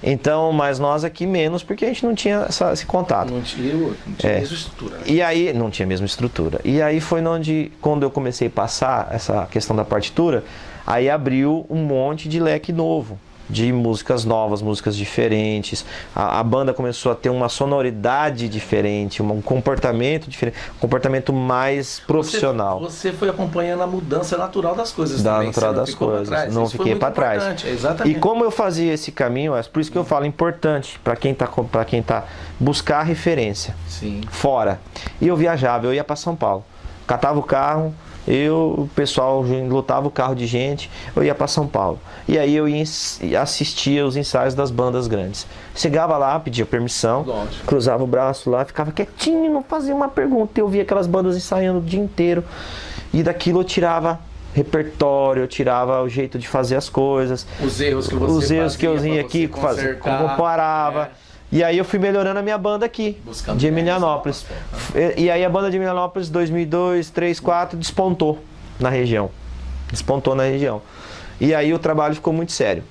Então, mas nós aqui menos, porque a gente não tinha esse contato. Não tinha a mesma estrutura, né? E aí, não tinha a mesma estrutura. E aí foi quando eu comecei a passar essa questão da partitura, aí abriu um monte de leque novo, de músicas novas, músicas diferentes. A banda começou a ter uma sonoridade diferente, um comportamento diferente, um comportamento mais profissional. Você foi acompanhando a mudança natural das coisas da também. natural das coisas. Não fiquei para trás. Exatamente. E como eu fazia esse caminho, é por isso que eu falo importante para quem tá buscar referência. Sim. Fora. E eu viajava, eu ia para São Paulo. Catava o carro, o pessoal lotava o carro de gente, eu ia para São Paulo. E aí eu ia assistia os ensaios das bandas grandes. Chegava lá, pedia permissão, Lógico. cruzava o braço lá, ficava quietinho, não fazia uma pergunta. Eu via aquelas bandas ensaiando o dia inteiro. E daquilo eu tirava repertório, eu tirava o jeito de fazer as coisas. Os erros que você Os erros que eu vinha aqui, comparava. E aí eu fui melhorando a minha banda aqui, buscando de Emilianópolis. E aí a banda de Emilianópolis, 2002, 2003, 2004, despontou na região. Despontou na região. E aí o trabalho ficou muito sério.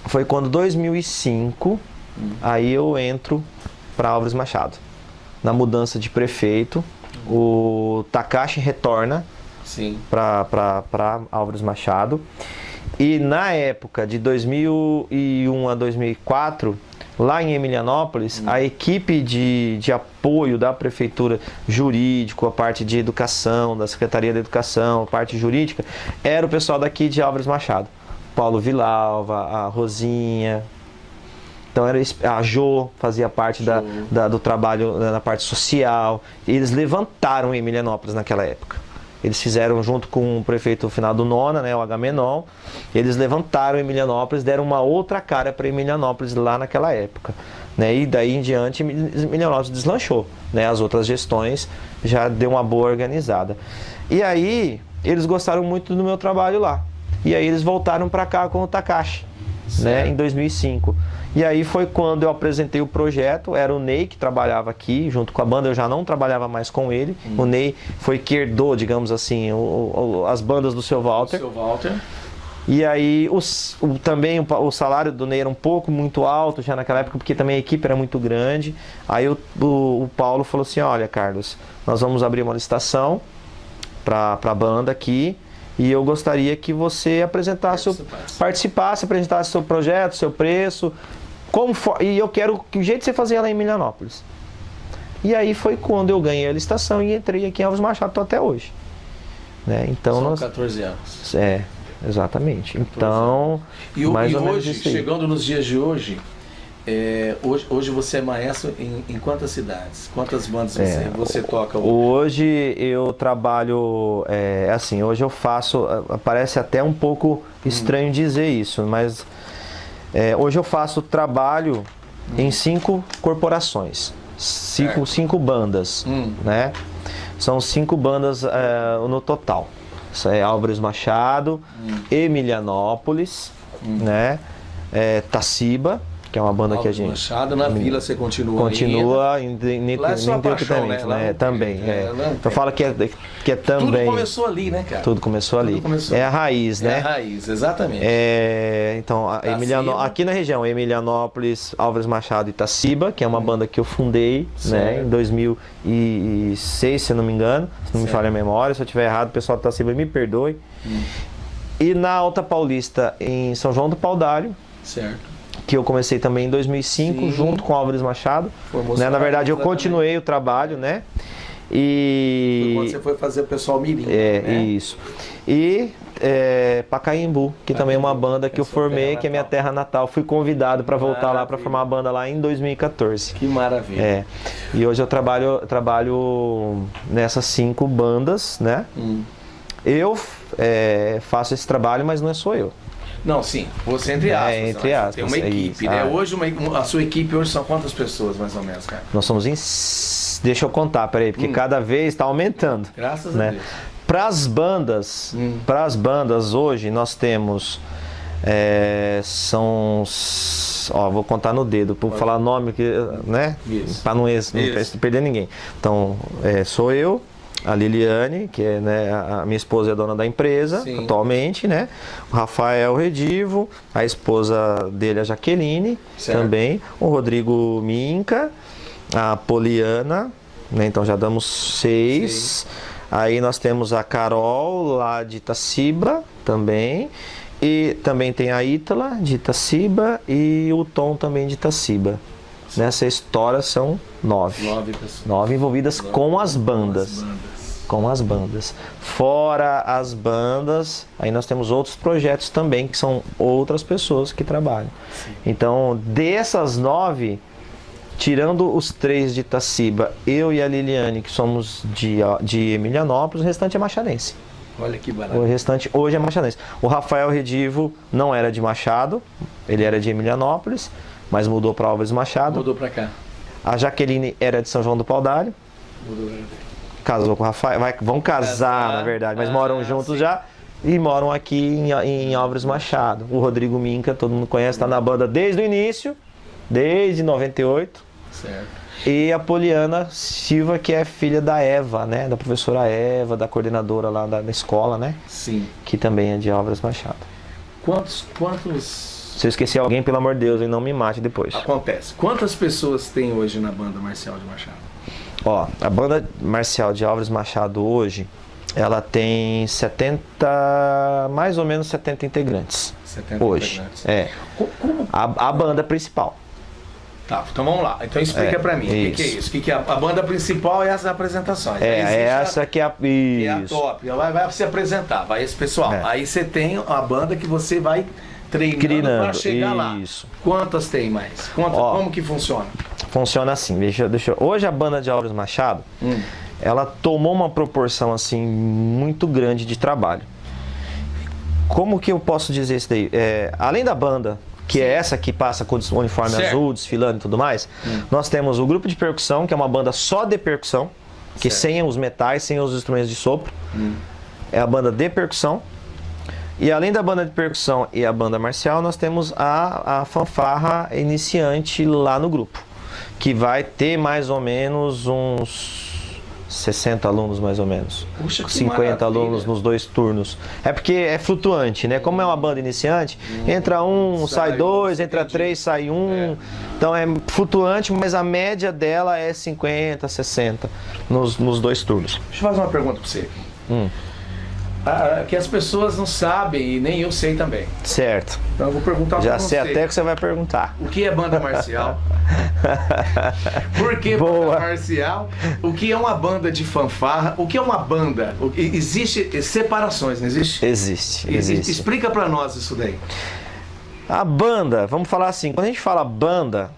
Foi quando, 2005, aí eu entro para Álvares Machado. Na mudança de prefeito, o Takashi retorna para Álvares Machado. E na época de 2001 a 2004, lá em Emilianópolis, a equipe de apoio da prefeitura, jurídico, a parte de educação, da Secretaria da Educação, a parte jurídica, era o pessoal daqui de Álvares Machado. Paulo Vilalva, a Rosinha. Então era a Jo fazia parte do trabalho na parte social. Eles levantaram Emilianópolis naquela época. Eles fizeram junto com o prefeito Finado Nona, né, o Agamenon, eles levantaram Emilianópolis, deram uma outra cara para Emilianópolis lá naquela época. Né, e daí em diante Emilianópolis deslanchou. Né, as outras gestões já deu uma boa organizada. E aí eles gostaram muito do meu trabalho lá. E aí eles voltaram para cá com o Takashi, né, em 2005. E aí foi quando eu apresentei o projeto, era o Ney que trabalhava aqui, junto com a banda, eu já não trabalhava mais com ele. O Ney foi que herdou, digamos assim, as bandas do Seu Walter. E aí também o salário do Ney era muito alto já naquela época, porque também a equipe era muito grande. Aí o Paulo falou assim, olha Carlos, nós vamos abrir uma licitação para a banda aqui. E eu gostaria que você participasse, apresentasse seu projeto, seu preço, e eu quero que o jeito de você fazer lá em Emilianópolis. E aí foi quando eu ganhei a licitação e entrei aqui em Álvares Machado, estou até hoje. Né? Então, são 14 anos. Exatamente. Então, e hoje, chegando nos dias de hoje, hoje você é maestro em quantas cidades? Quantas bandas você toca hoje? Hoje eu trabalho, assim, hoje eu faço, parece até um pouco estranho dizer isso, mas hoje eu faço trabalho em 5 corporações, 5 bandas, né? São 5 bandas no total. Isso é Álvares Machado, Emilianópolis, né? Taciba, que é uma banda que a gente... Machado, na Vila você continua ininterruptamente, né? Também. Eu falo que é também... Tudo começou ali, né, cara? Tudo começou ali. É a raiz, né? É a raiz, exatamente. Então, aqui na região, Emilianópolis, Álvares Machado e Taciba, que é uma banda que eu fundei, né, em 2006, se não me engano, se não me falha a memória. Se eu estiver errado, o pessoal do Taciba me perdoe. E na Alta Paulista, em São João do Paudalho, certo, que eu comecei também em 2005, junto com Álvares Machado. Né? Na verdade, eu continuei o trabalho, né? Foi quando você foi fazer o pessoal mirim. Né? Isso. E Pacaembu, que também é uma banda que eu formei, que é minha terra natal. Fui convidado para voltar lá para formar a banda lá em 2014. Que maravilha. E hoje eu trabalho nessas 5 bandas, né? Eu faço esse trabalho, mas não é só eu. Não, sim, você entre aspas. Entre aspas. Tem uma equipe, né? Hoje, a sua equipe hoje são quantas pessoas, mais ou menos, cara? Nós somos Deixa eu contar, peraí, porque cada vez está aumentando. Graças a Deus. Para as bandas, hoje nós temos, vou contar no dedo, por falar nome, né? Para não perder ninguém. Então, sou eu, a Liliane, que é, né, a minha esposa é dona da empresa atualmente, né? O Rafael Redivo, a esposa dele, a Jaqueline, também. O Rodrigo Minca, a Poliana, né? Então já damos 6. Aí nós temos a Carol, lá de Taciba, também. E também tem a Ítala, de Itaciba, e o Tom também de Itaciba. Nessa história são 9. 9 pessoas. 9 envolvidas com as bandas. Com as bandas. Fora as bandas, aí nós temos outros projetos também, que são outras pessoas que trabalham. Sim. Então, dessas 9, tirando os 3 de Itaciba, eu e a Liliane, que somos de Emilianópolis, o restante é machadense. Olha que barato. O restante hoje é machadense. O Rafael Redivo não era de Machado, ele era de Emilianópolis, mas mudou para Álvares Machado. Mudou para cá. A Jaqueline era de São João do Pau-d'Arcy. Mudou. Casou com o Rafael. Vão casar, na verdade, mas moram juntos já. E moram aqui em Álvares Machado. O Rodrigo Minca, todo mundo conhece, está na banda desde o início, desde 98. Certo. E a Poliana Silva, que é filha da Eva, né? Da professora Eva, da coordenadora lá da escola, né? Sim. Que também é de Álvares Machado. Quantos... Se eu esqueci alguém, pelo amor de Deus, ele não me mate depois. Acontece. Quantas pessoas tem hoje na banda marcial de Machado? Ó, a banda marcial de Álvares Machado hoje, ela tem 70, mais ou menos 70 integrantes. 70 hoje. Integrantes. É. Como? A banda principal. Tá, então vamos lá. Então explica pra mim. O que é isso? Que é a banda principal é as apresentações. Essa que é a... Isso. Que é a top. Vai se apresentar, vai esse pessoal. Aí você tem a banda que você vai treinando para chegar lá. Isso. Quantas tem mais? Como que funciona? Funciona assim. Hoje a banda de Álvares Machado, ela tomou uma proporção assim muito grande de trabalho. Como que eu posso dizer isso daí? Além da banda, que é essa que passa com o uniforme azul, desfilando e tudo mais, nós temos o grupo de percussão, que é uma banda só de percussão, que sem os metais, sem os instrumentos de sopro. É a banda de percussão. E além da banda de percussão e a banda marcial, nós temos a fanfarra iniciante lá no grupo, que vai ter mais ou menos uns 60 alunos, mais ou menos. Puxa, 50 alunos nos 2 turnos. É porque é flutuante, né? Como é uma banda iniciante, entra um, sai 2, entra 3, sai 1. Então é flutuante, mas a média dela é 50, 60 nos 2 turnos. Deixa eu fazer uma pergunta para você. Que as pessoas não sabem e nem eu sei também. Certo. Então eu vou perguntar para você. Já sei até que você vai perguntar. O que é banda marcial? Por que banda marcial? O que é uma banda de fanfarra? O que é uma banda? Existe separações, não existe? Existe. Explica para nós isso daí. A banda, vamos falar assim, quando a gente fala banda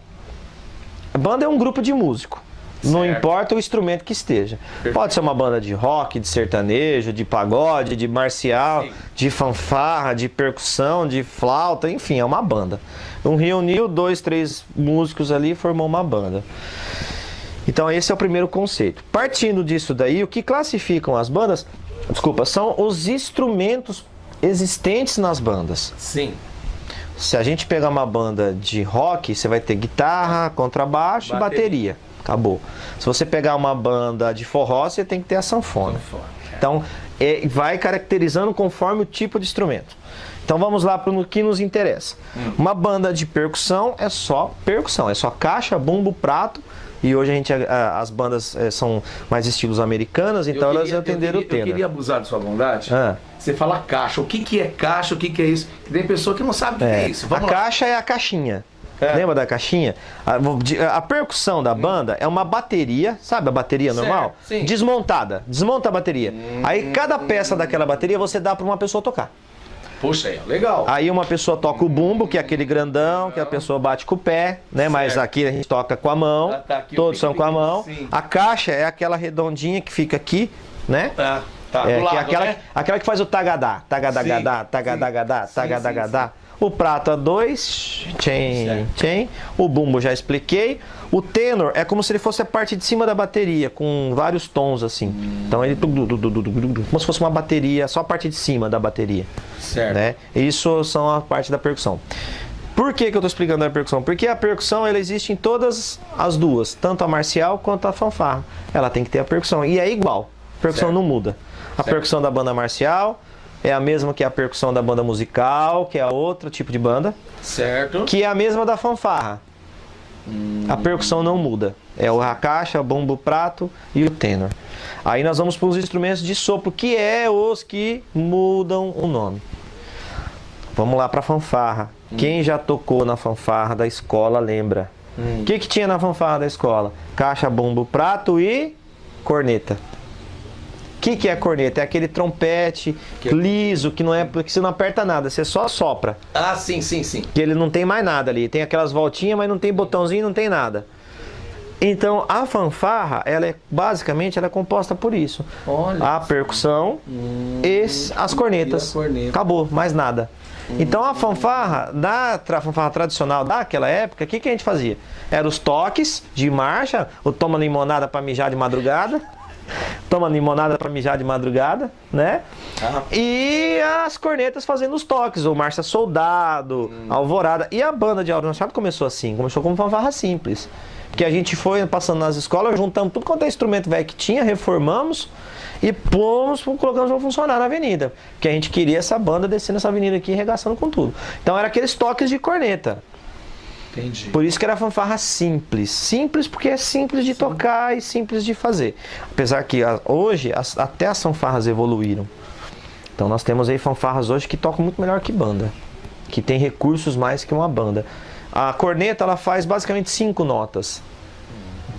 é um grupo de músico. Não importa o instrumento que esteja. Perfeito. Pode ser uma banda de rock, de sertanejo, de pagode, de marcial, de fanfarra, de percussão, de flauta, enfim, é uma banda. Reuniu 2, 3 músicos ali e formou uma banda. Então esse é o primeiro conceito. Partindo disso daí, o que classificam as bandas, são os instrumentos existentes nas bandas. Sim. Se a gente pegar uma banda de rock, você vai ter guitarra, contrabaixo e bateria. Acabou. Se você pegar uma banda de forró, você tem que ter a sanfona. Então, vai caracterizando conforme o tipo de instrumento. Então, vamos lá para o que nos interessa. Uma banda de percussão, é só caixa, bumbo, prato. E hoje as bandas são mais estilos americanas, então elas atenderam o tenor. Eu queria abusar de sua bondade. Você fala caixa. O que é caixa? O que é isso? Tem pessoa que não sabe o que é isso. Vamos lá. Caixa é a caixinha. Lembra da caixinha? A percussão da banda é uma bateria, sabe a bateria normal? Sim. Desmontada. Desmonta a bateria. Aí cada peça daquela bateria você dá para uma pessoa tocar. Puxa, legal. Aí uma pessoa toca o bumbo, que é aquele grandão, que a pessoa bate com o pé, né? Mas aqui a gente toca com a mão, todos são com a mão. Sim. A caixa é aquela redondinha que fica aqui, né? Aquela que faz o tagadá, tagadagadá, tagadagadá, tagadagadá. O prato a 2, tchen. O bumbo já expliquei. O tenor é como se ele fosse a parte de cima da bateria, com vários tons assim. Então ele como se fosse uma bateria, só a parte de cima da bateria. Certo. Né? Isso são a parte da percussão. Por que eu estou explicando a percussão? Porque a percussão ela existe em todas as duas, tanto a marcial quanto a fanfarra. Ela tem que ter a percussão e é igual. A percussão não muda. A percussão da banda marcial é a mesma que a percussão da banda musical, que é outro tipo de banda. Certo. Que é a mesma da fanfarra. A percussão não muda. É a caixa, o bumbo, o prato e o tenor. Aí nós vamos para os instrumentos de sopro, que é os que mudam o nome. Vamos lá pra fanfarra. Quem já tocou na fanfarra da escola lembra. O que tinha na fanfarra da escola? Caixa, bombo, prato e corneta. O que é corneta? É aquele trompete liso, que não é, porque você não aperta nada, você só sopra. Ah, sim. Que ele não tem mais nada ali. Tem aquelas voltinhas, mas não tem botãozinho, não tem nada. Então a fanfarra, basicamente ela é composta por isso. Olha. A percussão e as cornetas. Acabou, mais nada. Então a fanfarra, fanfarra tradicional daquela época, o que a gente fazia? Eram os toques de marcha, o toma limonada para mijar de madrugada. Toma limonada para mijar de madrugada, né? E as cornetas fazendo os toques, o Marcha Soldado, Alvorada. E a banda de Álvares Machado começou assim, começou como fanfarra simples. Que a gente foi passando nas escolas, juntamos tudo quanto é instrumento velho que tinha, reformamos e colocamos para funcionar na avenida. Porque a gente queria essa banda descendo essa avenida aqui, arregaçando com tudo. Então era aqueles toques de corneta. Entendi. Por isso que era fanfarra simples. Simples porque é simples de tocar e simples de fazer. Apesar que hoje até as fanfarras evoluíram. Então nós temos aí fanfarras hoje que tocam muito melhor que banda. Que tem recursos mais que uma banda. A corneta ela faz basicamente 5 notas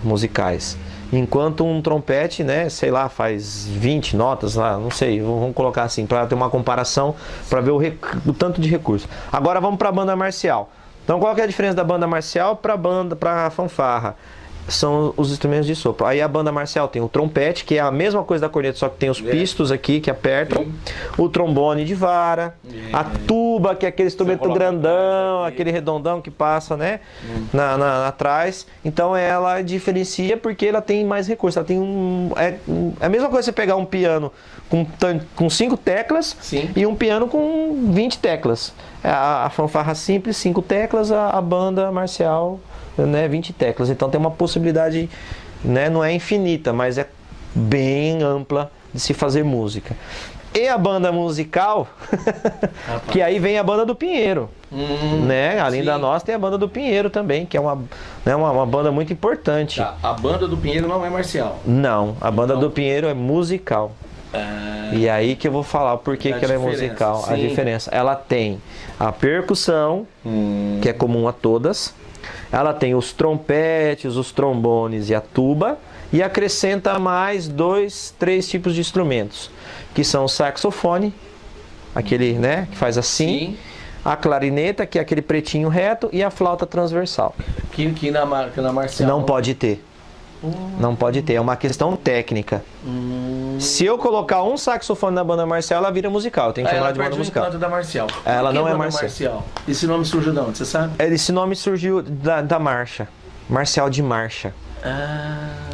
musicais. Enquanto um trompete, né, sei lá, faz 20 notas, lá, não sei, vamos colocar assim, para ter uma comparação, para ver o tanto de recurso. Agora vamos para a banda marcial. Então qual que é a diferença da banda marcial para a fanfarra? São os instrumentos de sopro. Aí a banda marcial tem o trompete, que é a mesma coisa da corneta, só que tem os pistos aqui que apertam, o trombone de vara, a tuba, que é aquele instrumento grandão, aquele redondão que passa, né, atrás. Então ela diferencia porque ela tem mais recursos. Ela tem é a mesma coisa você pegar um piano com 5 teclas e um piano com 20 teclas. A fanfarra simples, 5 teclas, a banda marcial, né, 20 teclas. Então tem uma possibilidade, né, não é infinita, mas é bem ampla de se fazer música. E a banda musical, que aí vem a banda do Pinheiro, né? Além da nossa tem a banda do Pinheiro também, que é uma banda muito importante. A banda do Pinheiro não é marcial? Não, a banda do Pinheiro é musical. E aí que eu vou falar por que ela é musical. A diferença, ela tem a percussão, que é comum a todas. Ela tem os trompetes, os trombones e a tuba. E acrescenta mais 2, 3 tipos de instrumentos, que são o saxofone, aquele, né, que faz assim. A clarineta, que é aquele pretinho reto, e a flauta transversal. Que na marcial não pode ter. Não pode ter, é uma questão técnica. Se eu colocar um saxofone na banda marcial, ela vira musical. Tem que chamar de banda musical. Da marcial. Ela não é marcial. Esse nome surgiu de onde, você sabe? Esse nome surgiu da marcha. Marcial de marcha.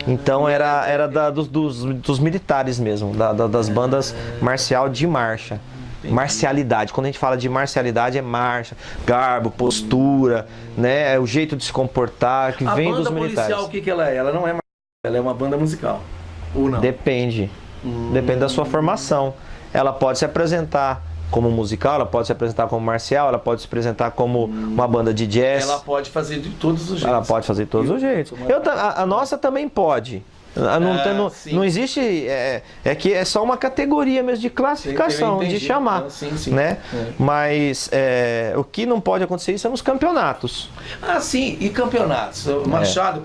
Então era dos militares mesmo, das bandas marcial de marcha. Marcialidade, quando a gente fala de marcialidade é marcha, garbo, postura, né, o jeito de se comportar que vem dos militares. A banda policial, o que ela é? Ela não é marcial, ela é uma banda musical, ou não? Depende, depende da sua formação. Ela pode se apresentar como musical, ela pode se apresentar como marcial, ela pode se apresentar como uma banda de jazz. Ela pode fazer de todos os jeitos. Ela pode fazer de todos os jeitos. A nossa também pode. Não existe, que é só uma categoria mesmo de classificação, de chamar, né? Mas o que não pode acontecer isso é nos campeonatos. Sim, e campeonatos? O Machado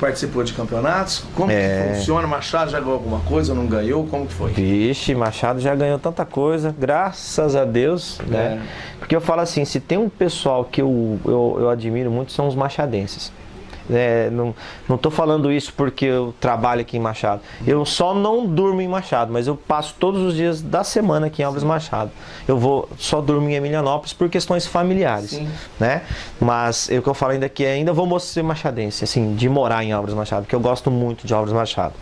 participou de campeonatos? Como que funciona? Machado já ganhou alguma coisa, não ganhou? Como que foi? Vixe, Machado já ganhou tanta coisa, graças a Deus, né? Porque eu falo assim, se tem um pessoal que eu admiro muito, são os machadenses. Não estou falando isso porque eu trabalho aqui em Machado. Eu só não durmo em Machado, mas eu passo todos os dias da semana aqui em Álvares Machado. Eu só durmo em Emilianópolis por questões familiares, né? Mas o que eu falo ainda aqui ainda vou ser machadense, assim, de morar em Álvares Machado, porque eu gosto muito de Álvares Machado.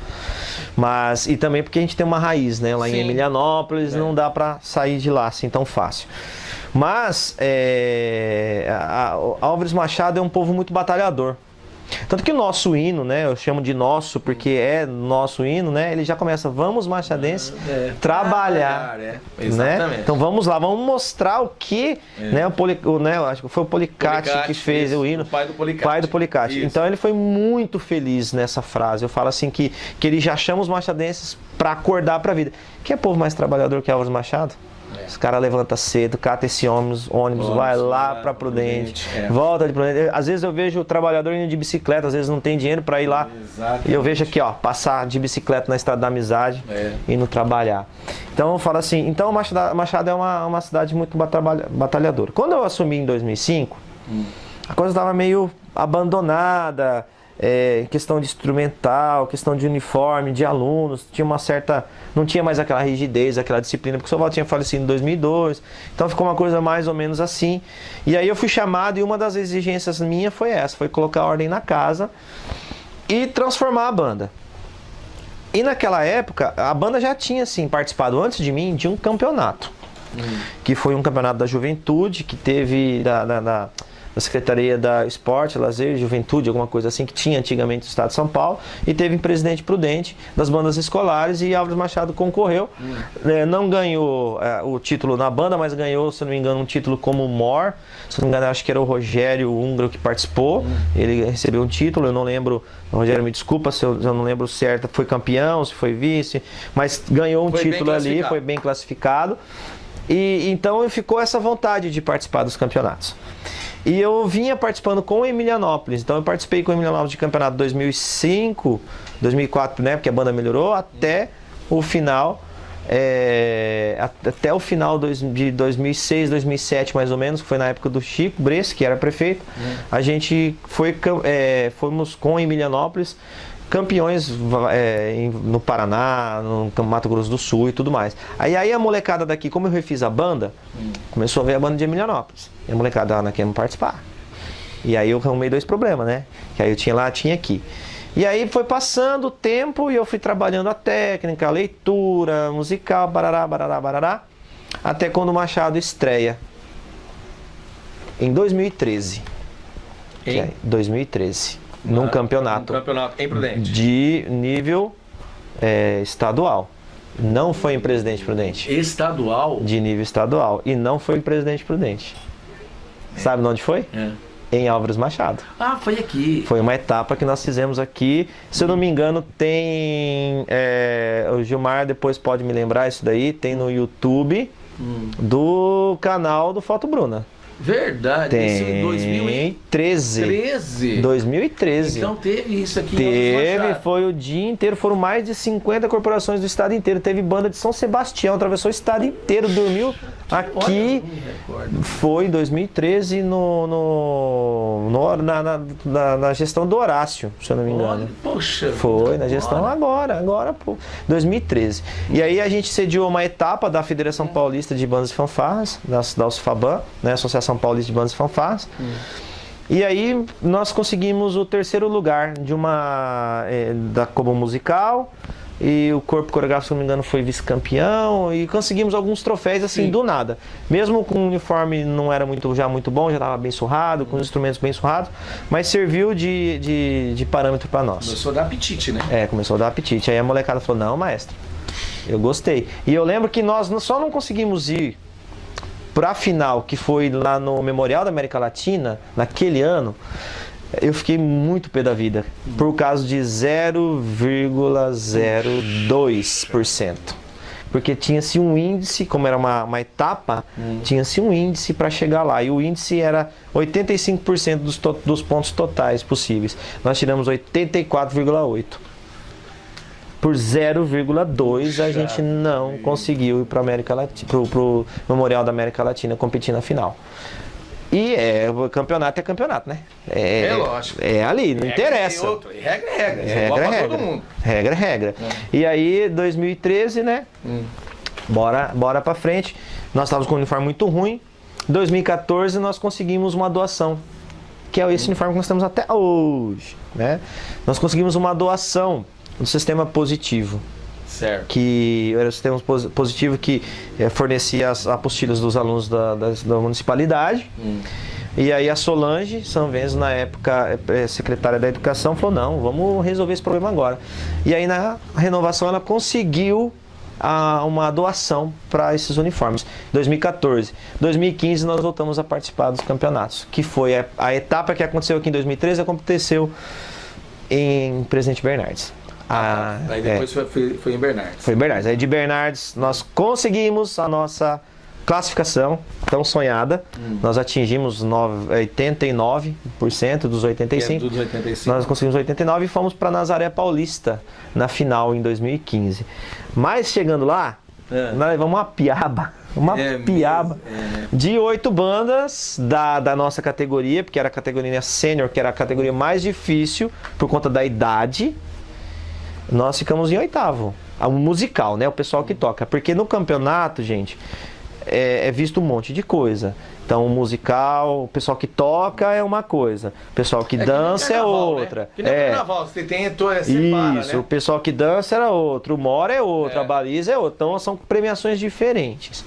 Mas e também porque a gente tem uma raiz, né? Lá em Emilianópolis não dá para sair de lá assim tão fácil. Mas Álvares Machado é um povo muito batalhador. Tanto que o nosso hino, né, eu chamo de nosso porque é nosso hino, né, ele já começa, vamos machadense trabalhar, né? Então vamos lá, vamos mostrar o que, né, acho que foi o Policate que fez o hino, o pai do Policate. Então ele foi muito feliz nessa frase. Eu falo assim que ele já chama os machadenses para acordar para a vida. Que é povo mais trabalhador que Álvares Machado? Os caras levantam cedo, cata esse ônibus vai lá para Prudente, volta de Prudente. Às vezes eu vejo o trabalhador indo de bicicleta, às vezes não tem dinheiro para ir lá. Exatamente. E eu vejo aqui, ó, passar de bicicleta na Estrada da Amizade, indo trabalhar. Então eu falo assim, então Machado é uma cidade muito batalhadora. Quando eu assumi em 2005, a coisa estava meio abandonada. Questão de instrumental, questão de uniforme, de alunos, tinha uma certa, não tinha mais aquela rigidez, aquela disciplina, porque o Soval tinha falecido em 2002, então ficou uma coisa mais ou menos assim. E aí eu fui chamado e uma das exigências minha foi essa, foi colocar ordem na casa e transformar a banda. E naquela época, a banda já tinha assim, participado antes de mim de um campeonato, que foi um campeonato da juventude, que teve da Secretaria da Esporte, Lazer, Juventude, alguma coisa assim, que tinha antigamente no estado de São Paulo, e teve em Presidente Prudente, das bandas escolares, e Álvares Machado concorreu. Não ganhou o título na banda, mas ganhou, se não me engano, um título como mor. Se não me engano, acho que era o Rogério Húngaro que participou. Ele recebeu um título, eu não lembro, o Rogério me desculpa se eu não lembro certo, foi campeão, se foi vice, mas ganhou um título ali, foi bem classificado. E então ficou essa vontade de participar dos campeonatos. E eu vinha participando com o Emilianópolis, então eu participei com o Emilianópolis de campeonato 2005, 2004, né, porque a banda melhorou, até o final, até o final de 2006, 2007 mais ou menos, que foi na época do Chico Bress, que era prefeito. A gente fomos com o Emilianópolis campeões no Paraná, no Mato Grosso do Sul e tudo mais. Aí a molecada daqui, como eu refiz a banda, começou a ver a banda de Emilianópolis. E a molecada não quer participar. E aí eu arrumei dois problemas, né? Que aí eu tinha lá, tinha aqui. E aí foi passando o tempo e eu fui trabalhando a técnica, a leitura, musical, barará, até quando o Machado estreia. Em 2013. Em 2013. Num campeonato em Prudente. De nível estadual. Não foi em Presidente Prudente. Estadual? De nível estadual. E não foi em Presidente Prudente. Sabe onde foi? Em Álvares Machado. Ah, foi aqui. Foi uma etapa que nós fizemos aqui. Se eu não me engano, tem... o Gilmar depois pode me lembrar isso daí. Tem no YouTube do canal do Foto Bruna. Verdade, tem, isso em 2013. 2013. Então teve isso aqui. Teve, foi o dia inteiro, foram mais de 50 corporações do estado inteiro. Teve banda de São Sebastião, atravessou o estado inteiro, dormiu aqui. Foi em 2013 na gestão do Horácio, se eu não me engano. Poxa, foi na gestão agora, pô, 2013. E aí a gente sediou uma etapa da Federação Paulista de Bandas e Fanfarras, da USFABAN, né, Associação Paulista de Bandas e Fanfarras. E aí nós conseguimos o terceiro lugar de da Como Musical, e o corpo coreográfico, se não me engano, foi vice-campeão, e conseguimos alguns troféus assim do nada. Mesmo com o uniforme não era muito bom, já estava bem surrado, com os instrumentos bem surrados, mas serviu de parâmetro para nós. Começou a dar apetite, né? Começou a dar apetite. Aí a molecada falou, não, maestro, eu gostei. E eu lembro que nós só não conseguimos ir para a final, que foi lá no Memorial da América Latina, naquele ano. Eu fiquei muito pé da vida, por causa de 0,02%. Porque tinha-se um índice, como era uma etapa, tinha-se um índice para chegar lá. E o índice era 85% dos pontos totais possíveis. Nós tiramos 84,8%. Por 0,2 a gente não conseguiu ir para América Latina, pro Memorial da América Latina competir na final. E o campeonato é campeonato, né? Lógico. É ali, não interessa. Regra é regra. Regra é regra. Todo mundo. Regra é regra. E aí, 2013, né? Bora pra frente. Nós estávamos com um uniforme muito ruim. 2014 nós conseguimos uma doação, que é esse uniforme que nós temos até hoje, né? Nós conseguimos uma doação do Sistema Positivo. Certo. Que era o Sistema Positivo que fornecia as apostilas dos alunos da municipalidade. E aí a Solange Sanvenzo, na época secretária da Educação, falou, não, vamos resolver esse problema agora. E aí na renovação ela conseguiu uma doação para esses uniformes. 2014. 2015 nós voltamos a participar dos campeonatos, que foi a etapa que aconteceu aqui em 2013, aconteceu em Presidente Bernardes. Aí depois foi em Bernardes. Foi em Bernardes. Aí de Bernardes nós conseguimos a nossa classificação tão sonhada. Nós atingimos 89% dos 85%. Dos 85. Nós conseguimos 89% e fomos para Nazaré Paulista na final em 2015. Mas chegando lá, nós levamos uma piaba. De 8 bandas da nossa categoria, porque era a categoria sênior, que era a categoria mais difícil por conta da idade. Nós ficamos em 8º. O musical, né? O pessoal que toca. Porque no campeonato, gente, é visto um monte de coisa. Então, o musical, o pessoal que toca é uma coisa, o pessoal que dança é outra. Né? Que nem carnaval, você tem separa, isso, né? O pessoal que dança era outro, o mora é outro, a baliza é outra. Então, são premiações diferentes.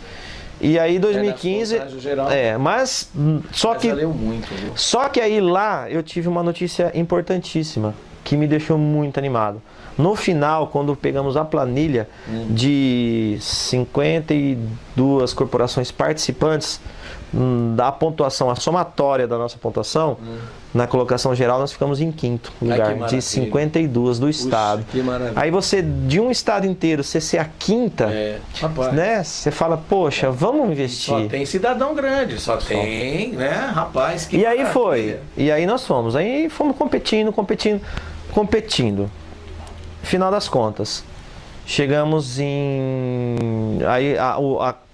E aí, 2015, mas valeu muito, viu? Só que aí lá eu tive uma notícia importantíssima que me deixou muito animado. No final, quando pegamos a planilha de 52 corporações participantes, da pontuação, a somatória da nossa pontuação, na colocação geral, nós ficamos em 5º lugar, de 52 do estado. Que maravilha. Aí você, de um estado inteiro, você ser a 5ª, né? Você fala, poxa, vamos investir. Só tem cidadão grande, só tem, né, rapaz? Que e aí foi, e aí nós fomos competindo. Final das contas, chegamos em... Aí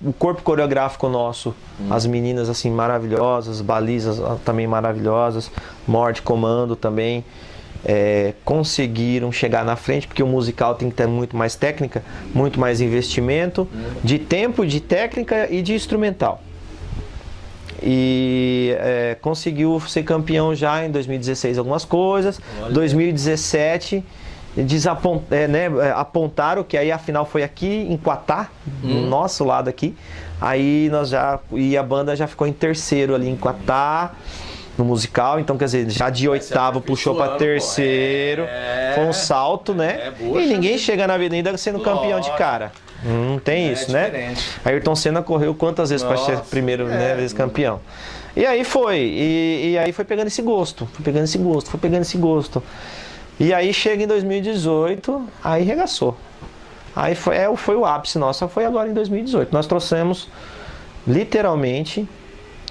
o corpo coreográfico nosso, as meninas assim maravilhosas, balizas também maravilhosas, morte, comando também, conseguiram chegar na frente, porque o musical tem que ter muito mais técnica, muito mais investimento, de tempo, de técnica e de instrumental. E conseguiu ser campeão já em 2016 algumas coisas. Olha. 2017 apontaram que aí a final foi aqui em Quatá, do nosso lado aqui. Aí e a banda já ficou em 3º ali em Quatá, no musical. Então, quer dizer, já de 8º puxou para 3º. Foi um salto, né? E ninguém chega na avenida sendo campeão de cara. Não tem isso, né? Ayrton Senna correu quantas vezes para ser primeiro, vez campeão? E aí foi, e aí foi pegando esse gosto, E aí chega em 2018, aí regaçou. Aí foi o ápice nosso, foi agora em 2018. Nós trouxemos, literalmente,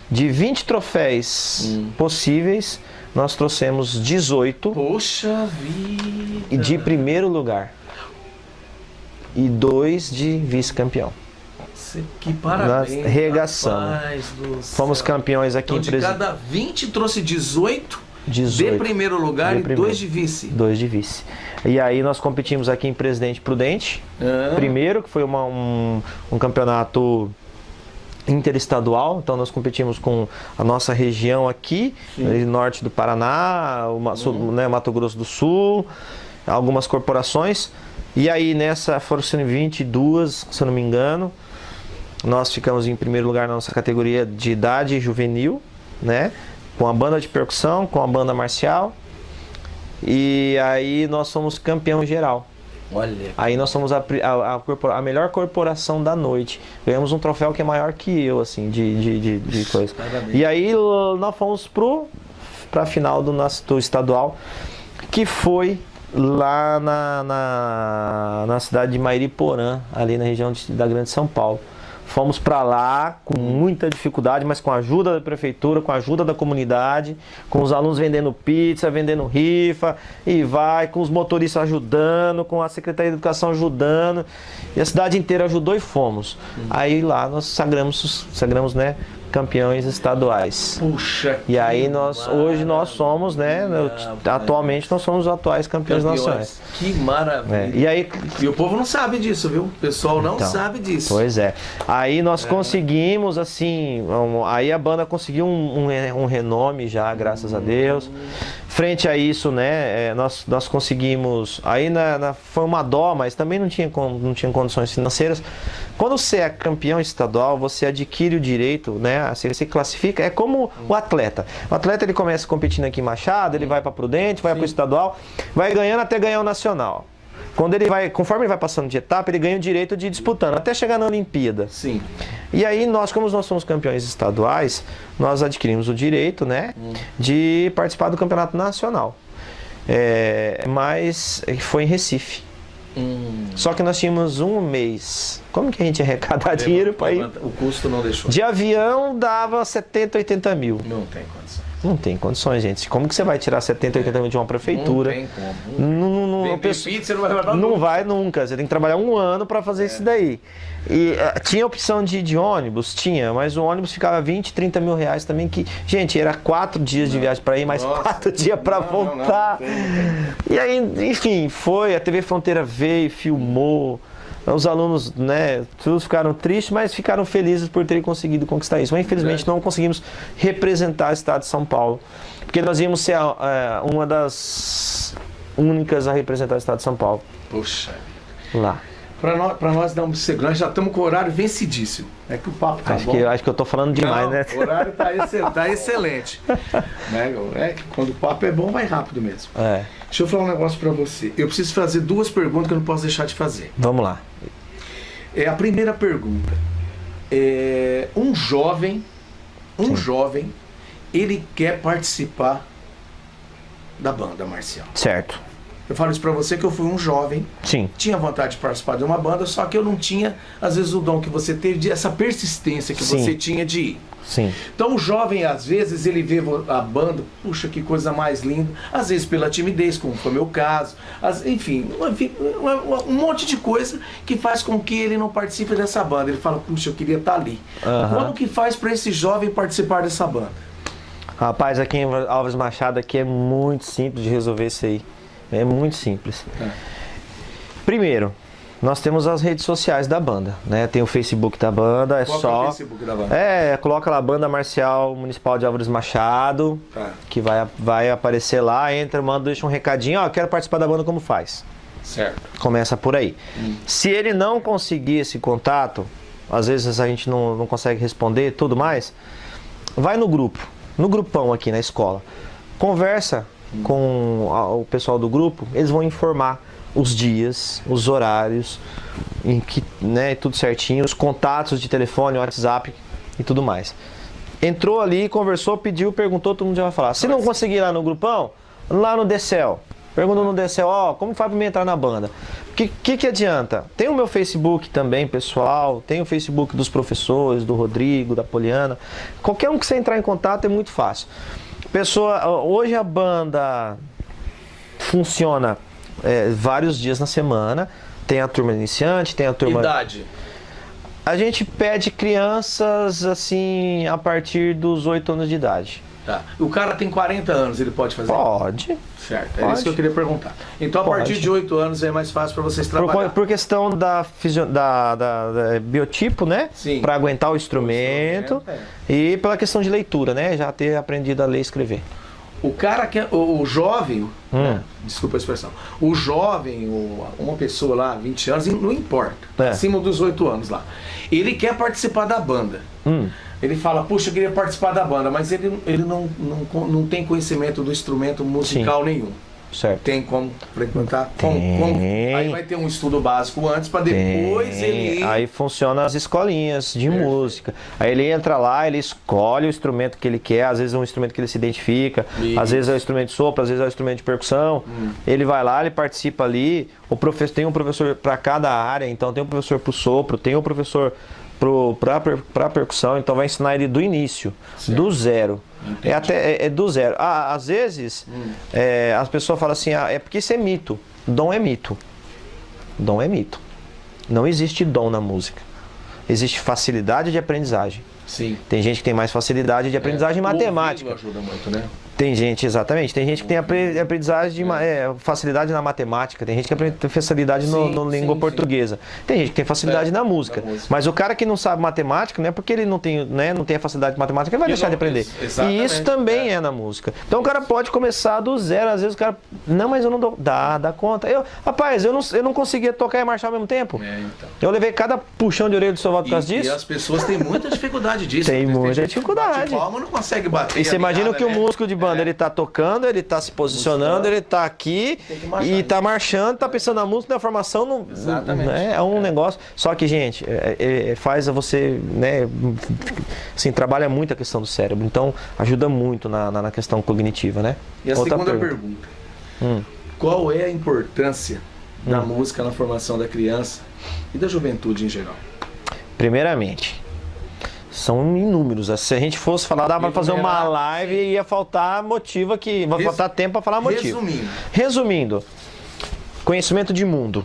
de 20 troféus possíveis, nós trouxemos 18. Poxa vida! De primeiro lugar. E 2 de vice-campeão. Que parabéns! Nós regaçamos. Fomos campeões aqui então, de cada 20 trouxe 18 de primeiro lugar e 2 de vice. 2 de vice. E aí nós competimos aqui em Presidente Prudente, primeiro, que foi um campeonato interestadual. Então nós competimos com a nossa região aqui, norte do Paraná, Mato Grosso do Sul, algumas corporações. E aí nessa foram 22, se eu não me engano. Nós ficamos em primeiro lugar na nossa categoria de idade juvenil, né? Com a banda de percussão, com a banda marcial. E aí nós somos campeão geral. Olha. Aí nós somos a melhor corporação da noite. Ganhamos um troféu que é maior que eu, assim, de coisa. Parabéns. E aí nós fomos pra final do estadual, que foi lá na cidade de Mairiporã, ali na região da Grande São Paulo. Fomos para lá com muita dificuldade, mas com a ajuda da prefeitura, com a ajuda da comunidade, com os alunos vendendo pizza, vendendo rifa, com os motoristas ajudando, com a Secretaria de Educação ajudando, e a cidade inteira ajudou e fomos. Aí lá nós sagramos, né, campeões estaduais. Puxa. E aí hoje nós somos, né, atualmente nós somos os atuais campeões nacionais. Que maravilha. E o povo não sabe disso, viu? O pessoal não sabe disso. Pois é. Aí nós conseguimos, assim, aí a banda conseguiu um renome já, graças a Deus. Frente a isso, né, nós conseguimos, aí foi uma dó, mas também não tinha condições financeiras. Quando você é campeão estadual, você adquire o direito, né, você se classifica, é como o atleta. O atleta ele começa competindo aqui em Machado, ele vai para Prudente, vai para o estadual, vai ganhando até ganhar o nacional. Conforme ele vai passando de etapa, ele ganha o direito de ir disputando, até chegar na Olimpíada. Sim. E aí como nós somos campeões estaduais, nós adquirimos o direito, né, de participar do campeonato nacional. Mas foi em Recife. Só que nós tínhamos um mês Como que a gente ia arrecadar dinheiro para ir? O custo não deixou. De avião dava 70, 80 mil. Não tem condição. Não tem condições, gente. Como que você vai tirar 70, 80 mil de uma prefeitura? Não tem como. Pizza, não vai levar Não vai nunca. Você tem que trabalhar um ano para fazer isso daí. E tinha opção de ônibus? Tinha, mas o ônibus ficava 20, 30 mil reais também. Que, gente, era 4 dias de viagem para ir, mais 4 dias para voltar. E aí, enfim, foi. A TV Fronteira veio, filmou. Os alunos, né, todos ficaram tristes, mas ficaram felizes por terem conseguido conquistar isso. Mas infelizmente não conseguimos representar o estado de São Paulo, porque nós íamos ser uma das únicas a representar o estado de São Paulo. Poxa. Lá. Para nós dar um segundo, nós já estamos com o horário vencidíssimo. É que o papo tá bom. Acho que eu tô falando demais, não, né? O horário tá excelente. Né? Quando o papo é bom, vai rápido mesmo. Deixa eu falar um negócio para você. Eu preciso fazer 2 perguntas que eu não posso deixar de fazer. Vamos lá. A primeira pergunta. Um jovem, ele quer participar da banda marcial. Certo. Eu falo isso pra você que eu fui um jovem, Sim. Tinha vontade de participar de uma banda, só que eu não tinha, às vezes, o dom que você teve, essa persistência que você tinha de ir. Sim. Então o jovem, às vezes, ele vê a banda, puxa, que coisa mais linda, às vezes pela timidez, como foi o meu caso, enfim, um monte de coisa que faz com que ele não participe dessa banda. Ele fala, puxa, eu queria estar ali. Como que faz para esse jovem participar dessa banda? Rapaz, aqui em Álvares Machado aqui é muito simples de resolver isso aí. É muito simples. Primeiro, nós temos as redes sociais da banda, né? Tem o Facebook da banda, Qual só... é o Facebook da banda? Coloca lá Banda Marcial Municipal de Álvares Machado, que vai aparecer lá, entra, manda, deixa um recadinho, quero participar da banda, como faz? Certo. Começa por aí. Se ele não conseguir esse contato, às vezes a gente não consegue responder e tudo mais, vai no grupo, no grupão aqui na escola, conversa com o pessoal do grupo, eles vão informar os dias, os horários, em que, né, tudo certinho, os contatos de telefone, WhatsApp e tudo mais. Entrou ali, conversou, pediu, perguntou, todo mundo já vai falar. Se não conseguir lá no grupão, lá no Decel. Pergunta no Decel, como faz para me entrar na banda? Que adianta? Tem o meu Facebook também, pessoal, tem o Facebook dos professores, do Rodrigo, da Poliana. Qualquer um que você entrar em contato é muito fácil. Hoje a banda funciona vários dias na semana. Tem a turma iniciante, tem a turma... Idade? A gente pede crianças assim a partir dos 8 anos de idade. Tá. O cara tem 40 anos, ele pode fazer? Pode. Certo, é isso que eu queria perguntar. Então a partir de 8 anos é mais fácil para vocês trabalhar. Por questão da biotipo, né? Sim. Para aguentar o instrumento. E pela questão de leitura, né? Já ter aprendido a ler e escrever. O cara que o jovem, né? Desculpa a expressão, o jovem, uma pessoa lá, 20 anos, não importa, acima dos 8 anos lá, ele quer participar da banda. Ele fala, puxa, eu queria participar da banda, mas ele não tem conhecimento do instrumento musical nenhum. Certo. Tem como frequentar? Aí vai ter um estudo básico antes para depois ele ir. Aí funciona as escolinhas de música. Aí ele entra lá, ele escolhe o instrumento que ele quer, às vezes é um instrumento que ele se identifica, às vezes é um instrumento de sopro, às vezes é um instrumento de percussão. Ele vai lá, ele participa ali. Tem um professor para cada área, então tem um professor para o sopro, tem um professor para percussão, então vai ensinar ele do início, do zero. É do zero. Às vezes as pessoas falam assim, é porque isso é mito. Dom é mito. Dom é mito. Não existe dom na música. Existe facilidade de aprendizagem. Sim. Tem gente que tem mais facilidade de aprendizagem em matemática. Ajuda muito, né? Tem gente, exatamente. Tem gente que tem aprendizagem de facilidade na matemática. Tem gente que tem facilidade na língua portuguesa. Tem gente que tem facilidade na música. Mas o cara que não sabe matemática, não é porque ele não tem a facilidade de matemática, ele vai deixar de aprender. E isso também é na música. Então o cara pode começar do zero. Às vezes o cara, não, mas eu não dou. Dá conta. Rapaz, eu não conseguia tocar e marchar ao mesmo tempo. Então. Eu levei cada puxão de orelha do Sovaldo por causa disso. E as pessoas têm muita dificuldade disso. Tem muita dificuldade. Palma, não consegue bater. E você imagina que o músico de banda, ele tá tocando, ele tá se posicionando, ele tá aqui e tá marchando, tá pensando na música, na formação, é um negócio. Só que, gente, faz você, né, assim, trabalha muito a questão do cérebro, então ajuda muito na questão cognitiva, né? E a segunda pergunta. Qual é a importância da música na formação da criança e da juventude em geral? Primeiramente, são inúmeros. Se a gente fosse falar, dá para fazer uma live e ia faltar motivo aqui, vai faltar tempo para falar motivo. Resumindo, conhecimento de mundo.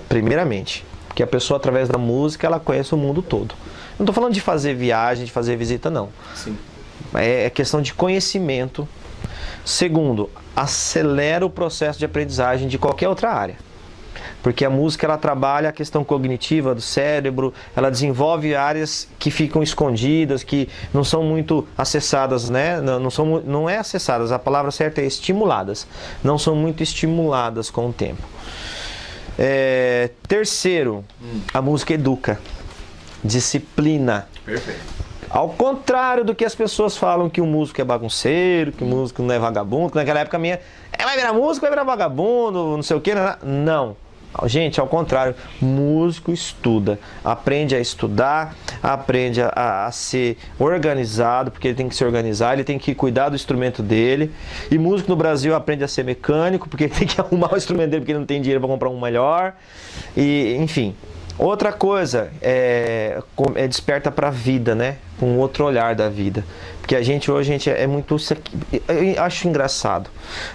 Primeiramente, porque a pessoa através da música ela conhece o mundo todo. Não estou falando de fazer viagem, de fazer visita, não. Sim. É questão de conhecimento. Segundo, acelera o processo de aprendizagem de qualquer outra área. Porque a música ela trabalha a questão cognitiva do cérebro, ela desenvolve áreas que ficam escondidas, que não são muito acessadas, né? Não é acessadas, a palavra certa é estimuladas. Não são muito estimuladas com o tempo. Terceiro, a música educa, disciplina. Perfeito. Ao contrário do que as pessoas falam que o músico é bagunceiro, que o músico não é vagabundo, que naquela época minha, vai virar músico, vai virar vagabundo, não sei o que, não. Gente, ao contrário, músico estuda, aprende a estudar, aprende a ser organizado, porque ele tem que se organizar, ele tem que cuidar do instrumento dele. E músico no Brasil aprende a ser mecânico, porque ele tem que arrumar o instrumento dele, porque ele não tem dinheiro para comprar um melhor. E, enfim. Outra coisa desperta para a vida, né? Um outro olhar da vida. Porque a gente hoje é muito... Eu acho engraçado.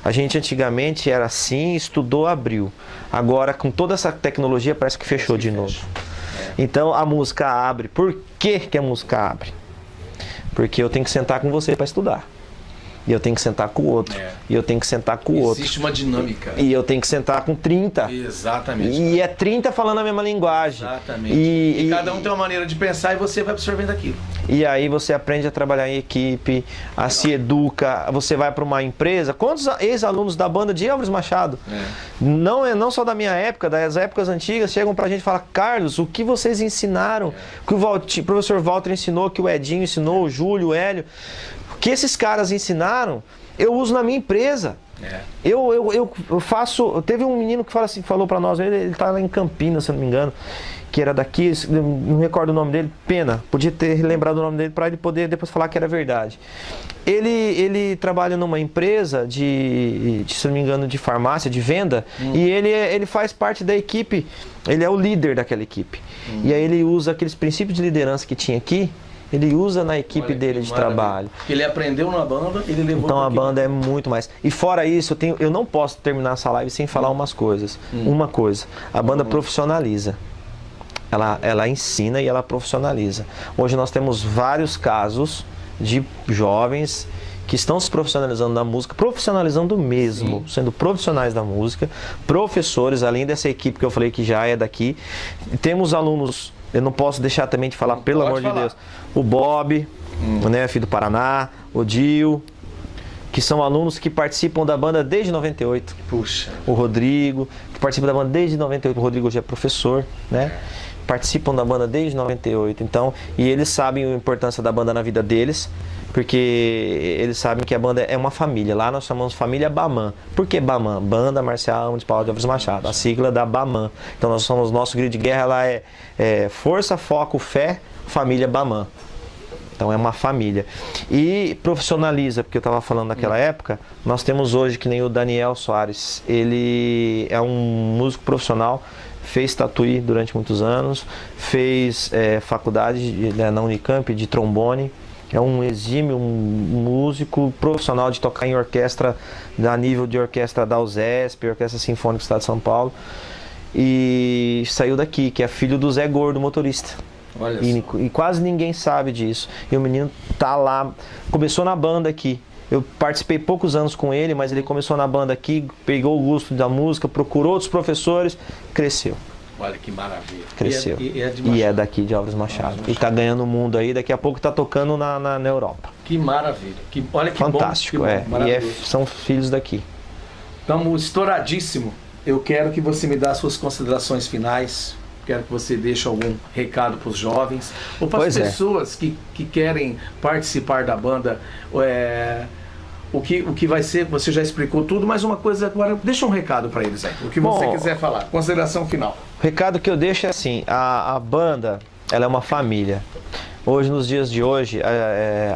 A gente antigamente era assim, estudou, abriu. Agora, com toda essa tecnologia, parece que fechou de novo. Então, a música abre. Por que a música abre? Porque eu tenho que sentar com você para estudar. E eu tenho que sentar com o outro. E eu tenho que sentar com o outro. Existe uma dinâmica. E eu tenho que sentar com 30. Exatamente. E é 30 falando a mesma linguagem. Exatamente. E cada um tem uma maneira de pensar e você vai absorvendo aquilo. E aí você aprende a trabalhar em equipe, a se educa, você vai para uma empresa. Quantos ex-alunos da banda de Álvares Machado, não só da minha época, das épocas antigas, chegam pra gente e falam: Carlos, o que vocês ensinaram? O que o professor Walter ensinou, que o Edinho ensinou, o Júlio, o Hélio, o que esses caras ensinaram, eu uso na minha empresa. Eu faço... Teve um menino que falou pra nós, ele tá lá em Campinas, se eu não me engano, que era daqui, não recordo o nome dele, pena, podia ter lembrado o nome dele para ele poder depois falar que era verdade. Ele trabalha numa empresa de, se não me engano, de farmácia, de venda, e ele faz parte da equipe, ele é o líder daquela equipe. E aí ele usa aqueles princípios de liderança que tinha aqui, ele usa na equipe dele de trabalho. Ele aprendeu na banda, ele levou. Então a banda é muito mais. E fora isso, eu não posso terminar essa live sem falar umas coisas. Uma coisa, a banda profissionaliza. Ela ensina e ela profissionaliza. Hoje nós temos vários casos de jovens que estão se profissionalizando na música, profissionalizando mesmo, sendo profissionais da música, professores, além dessa equipe que eu falei que já é daqui. Temos alunos, eu não posso deixar também de falar, pelo amor de Deus, o Bob, né, filho do Paraná, o Dio, que são alunos que participam da banda desde 98. Puxa. O Rodrigo, que participa da banda desde 98, o Rodrigo hoje é professor, né? Participam da banda desde 98, então, e eles sabem a importância da banda na vida deles, porque eles sabem que a banda é uma família. Lá nós chamamos família Bamã. Por que Bamã? Banda Marcial Municipal de Álvares Machado, a sigla da Bamã. Então nós somos, nosso grito de guerra lá é força, foco, fé, família Bamã. Então é uma família. E profissionaliza, porque eu estava falando naquela época, nós temos hoje que nem o Daniel Soares, ele é um músico profissional, fez tatuí durante muitos anos, fez faculdade na Unicamp de trombone, é um exímio, um músico profissional de tocar em orquestra, a nível de orquestra da USESP, Orquestra Sinfônica do Estado de São Paulo, e saiu daqui, que é filho do Zé Gordo, motorista. Olha E quase ninguém sabe disso. E o menino tá lá, começou na banda aqui. Eu participei poucos anos com ele, mas ele começou na banda aqui, pegou o gosto da música, procurou outros professores, cresceu. Olha que maravilha. Cresceu. E é daqui de Álvares Machado. E tá ganhando o mundo aí, daqui a pouco tá tocando na Europa. Que maravilha. Olha que fantástico, bom, que bom, e são filhos daqui. Estamos estouradíssimo. Eu quero que você me dê as suas considerações finais. Quero que você deixe algum recado para os jovens ou para as pessoas que querem participar da banda. O que vai ser, você já explicou tudo, mas uma coisa agora, deixa um recado para eles aí, o que você quiser falar. Consideração final. O recado que eu deixo é assim, a banda, ela é uma família. Hoje, nos dias de hoje,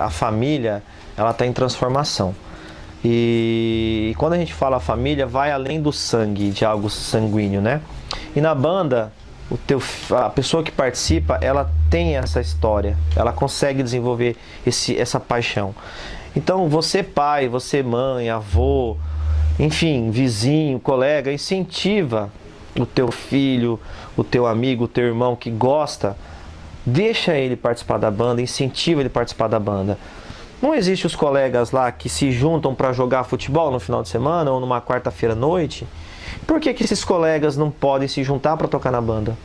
a família, ela está em transformação. E quando a gente fala família, vai além do sangue, de algo sanguíneo, né? E na banda, a pessoa que participa, ela tem essa história, ela consegue desenvolver essa paixão. Então, você pai, você mãe, avô, enfim, vizinho, colega, incentiva o teu filho, o teu amigo, o teu irmão que gosta, deixa ele participar da banda, incentiva ele a participar da banda. Não existe os colegas lá que se juntam para jogar futebol no final de semana ou numa quarta-feira à noite? Por que esses colegas não podem se juntar para tocar na banda?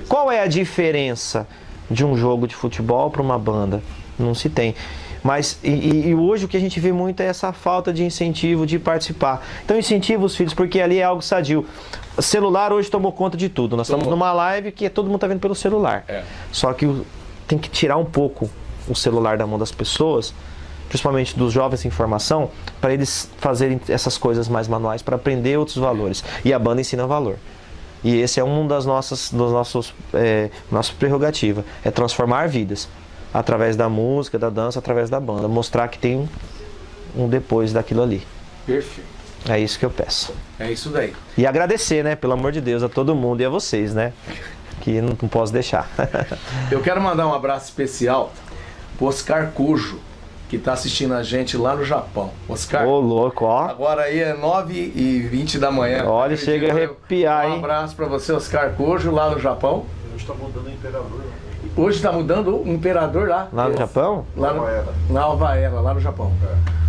Qual é a diferença de um jogo de futebol para uma banda? Não se tem. Mas e hoje o que a gente vê muito é essa falta de incentivo de participar. Então incentiva os filhos, porque ali é algo sadio. O celular hoje tomou conta de tudo. Nós estamos numa live que todo mundo está vendo pelo celular. Só que tem que tirar um pouco o celular da mão das pessoas, principalmente dos jovens em formação, para eles fazerem essas coisas mais manuais, para aprender outros valores. E a banda ensina valor. E esse é um das nossas prerrogativas, é transformar vidas através da música, da dança, através da banda, mostrar que tem um depois daquilo ali. Perfeito. É isso que eu peço. É isso daí. E agradecer, né, pelo amor de Deus, a todo mundo e a vocês, né, que não posso deixar. Eu quero mandar um abraço especial pro Oscar Cujo, que está assistindo a gente lá no Japão. Oscar, ô louco, ó. Agora aí é 9h20 da manhã. Olha, chega a arrepiar, hein? Um abraço para você, Oscar Cujo, lá no Japão. Hoje está mudando o imperador. Hoje está mudando o imperador lá. Lá no Japão? Lá na Nova Era, lá no Japão.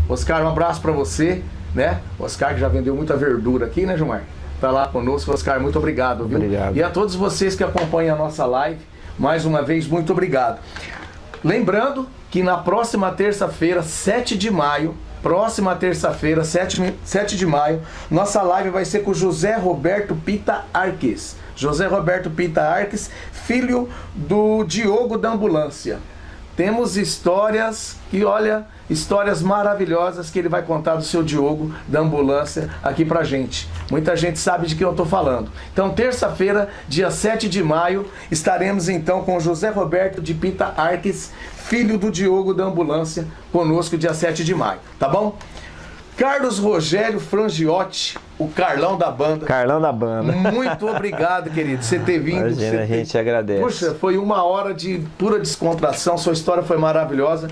Oscar, um abraço para você, né? Oscar que já vendeu muita verdura aqui, né, Gilmar? Tá lá conosco. Oscar, muito obrigado, viu? Obrigado. E a todos vocês que acompanham a nossa live, mais uma vez, muito obrigado. Lembrando que na próxima terça-feira, 7 de maio, nossa live vai ser com José Roberto Pita Arques. José Roberto Pita Arques, filho do Diogo da Ambulância. Temos histórias que, olha, histórias maravilhosas que ele vai contar do seu Diogo da Ambulância aqui pra gente. Muita gente sabe de que eu tô falando. Então, terça-feira, dia 7 de maio, estaremos então com José Roberto de Pita Arques, filho do Diogo da Ambulância, conosco dia 7 de maio, tá bom? Carlos Rogério Frangiotti, o Carlão da banda. Carlão da banda. Muito obrigado, querido, você ter vindo. Imagina, a gente agradece. Puxa, foi uma hora de pura descontração, sua história foi maravilhosa.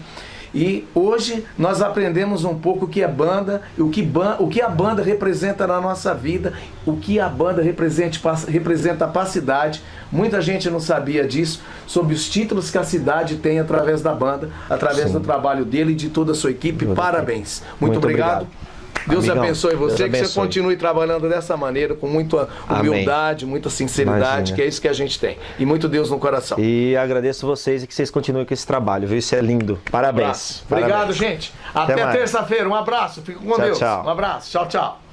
E hoje nós aprendemos um pouco o que é banda, o que a banda representa na nossa vida, o que a banda representa para a cidade. Muita gente não sabia disso, sobre os títulos que a cidade tem através da banda, através do trabalho dele e de toda a sua equipe. Parabéns. Muito obrigado. Deus Amigão, abençoe você, Deus abençoe. Que você continue trabalhando dessa maneira, com muita humildade, muita sinceridade, Imagina. que é isso que a gente tem. E muito Deus no coração. E agradeço vocês e que vocês continuem com esse trabalho, viu? Isso é lindo. Parabéns. Obrigado, Parabéns. gente. Até mais. terça-feira. Um abraço. Fica com Deus. Tchau. Um abraço. Tchau, tchau.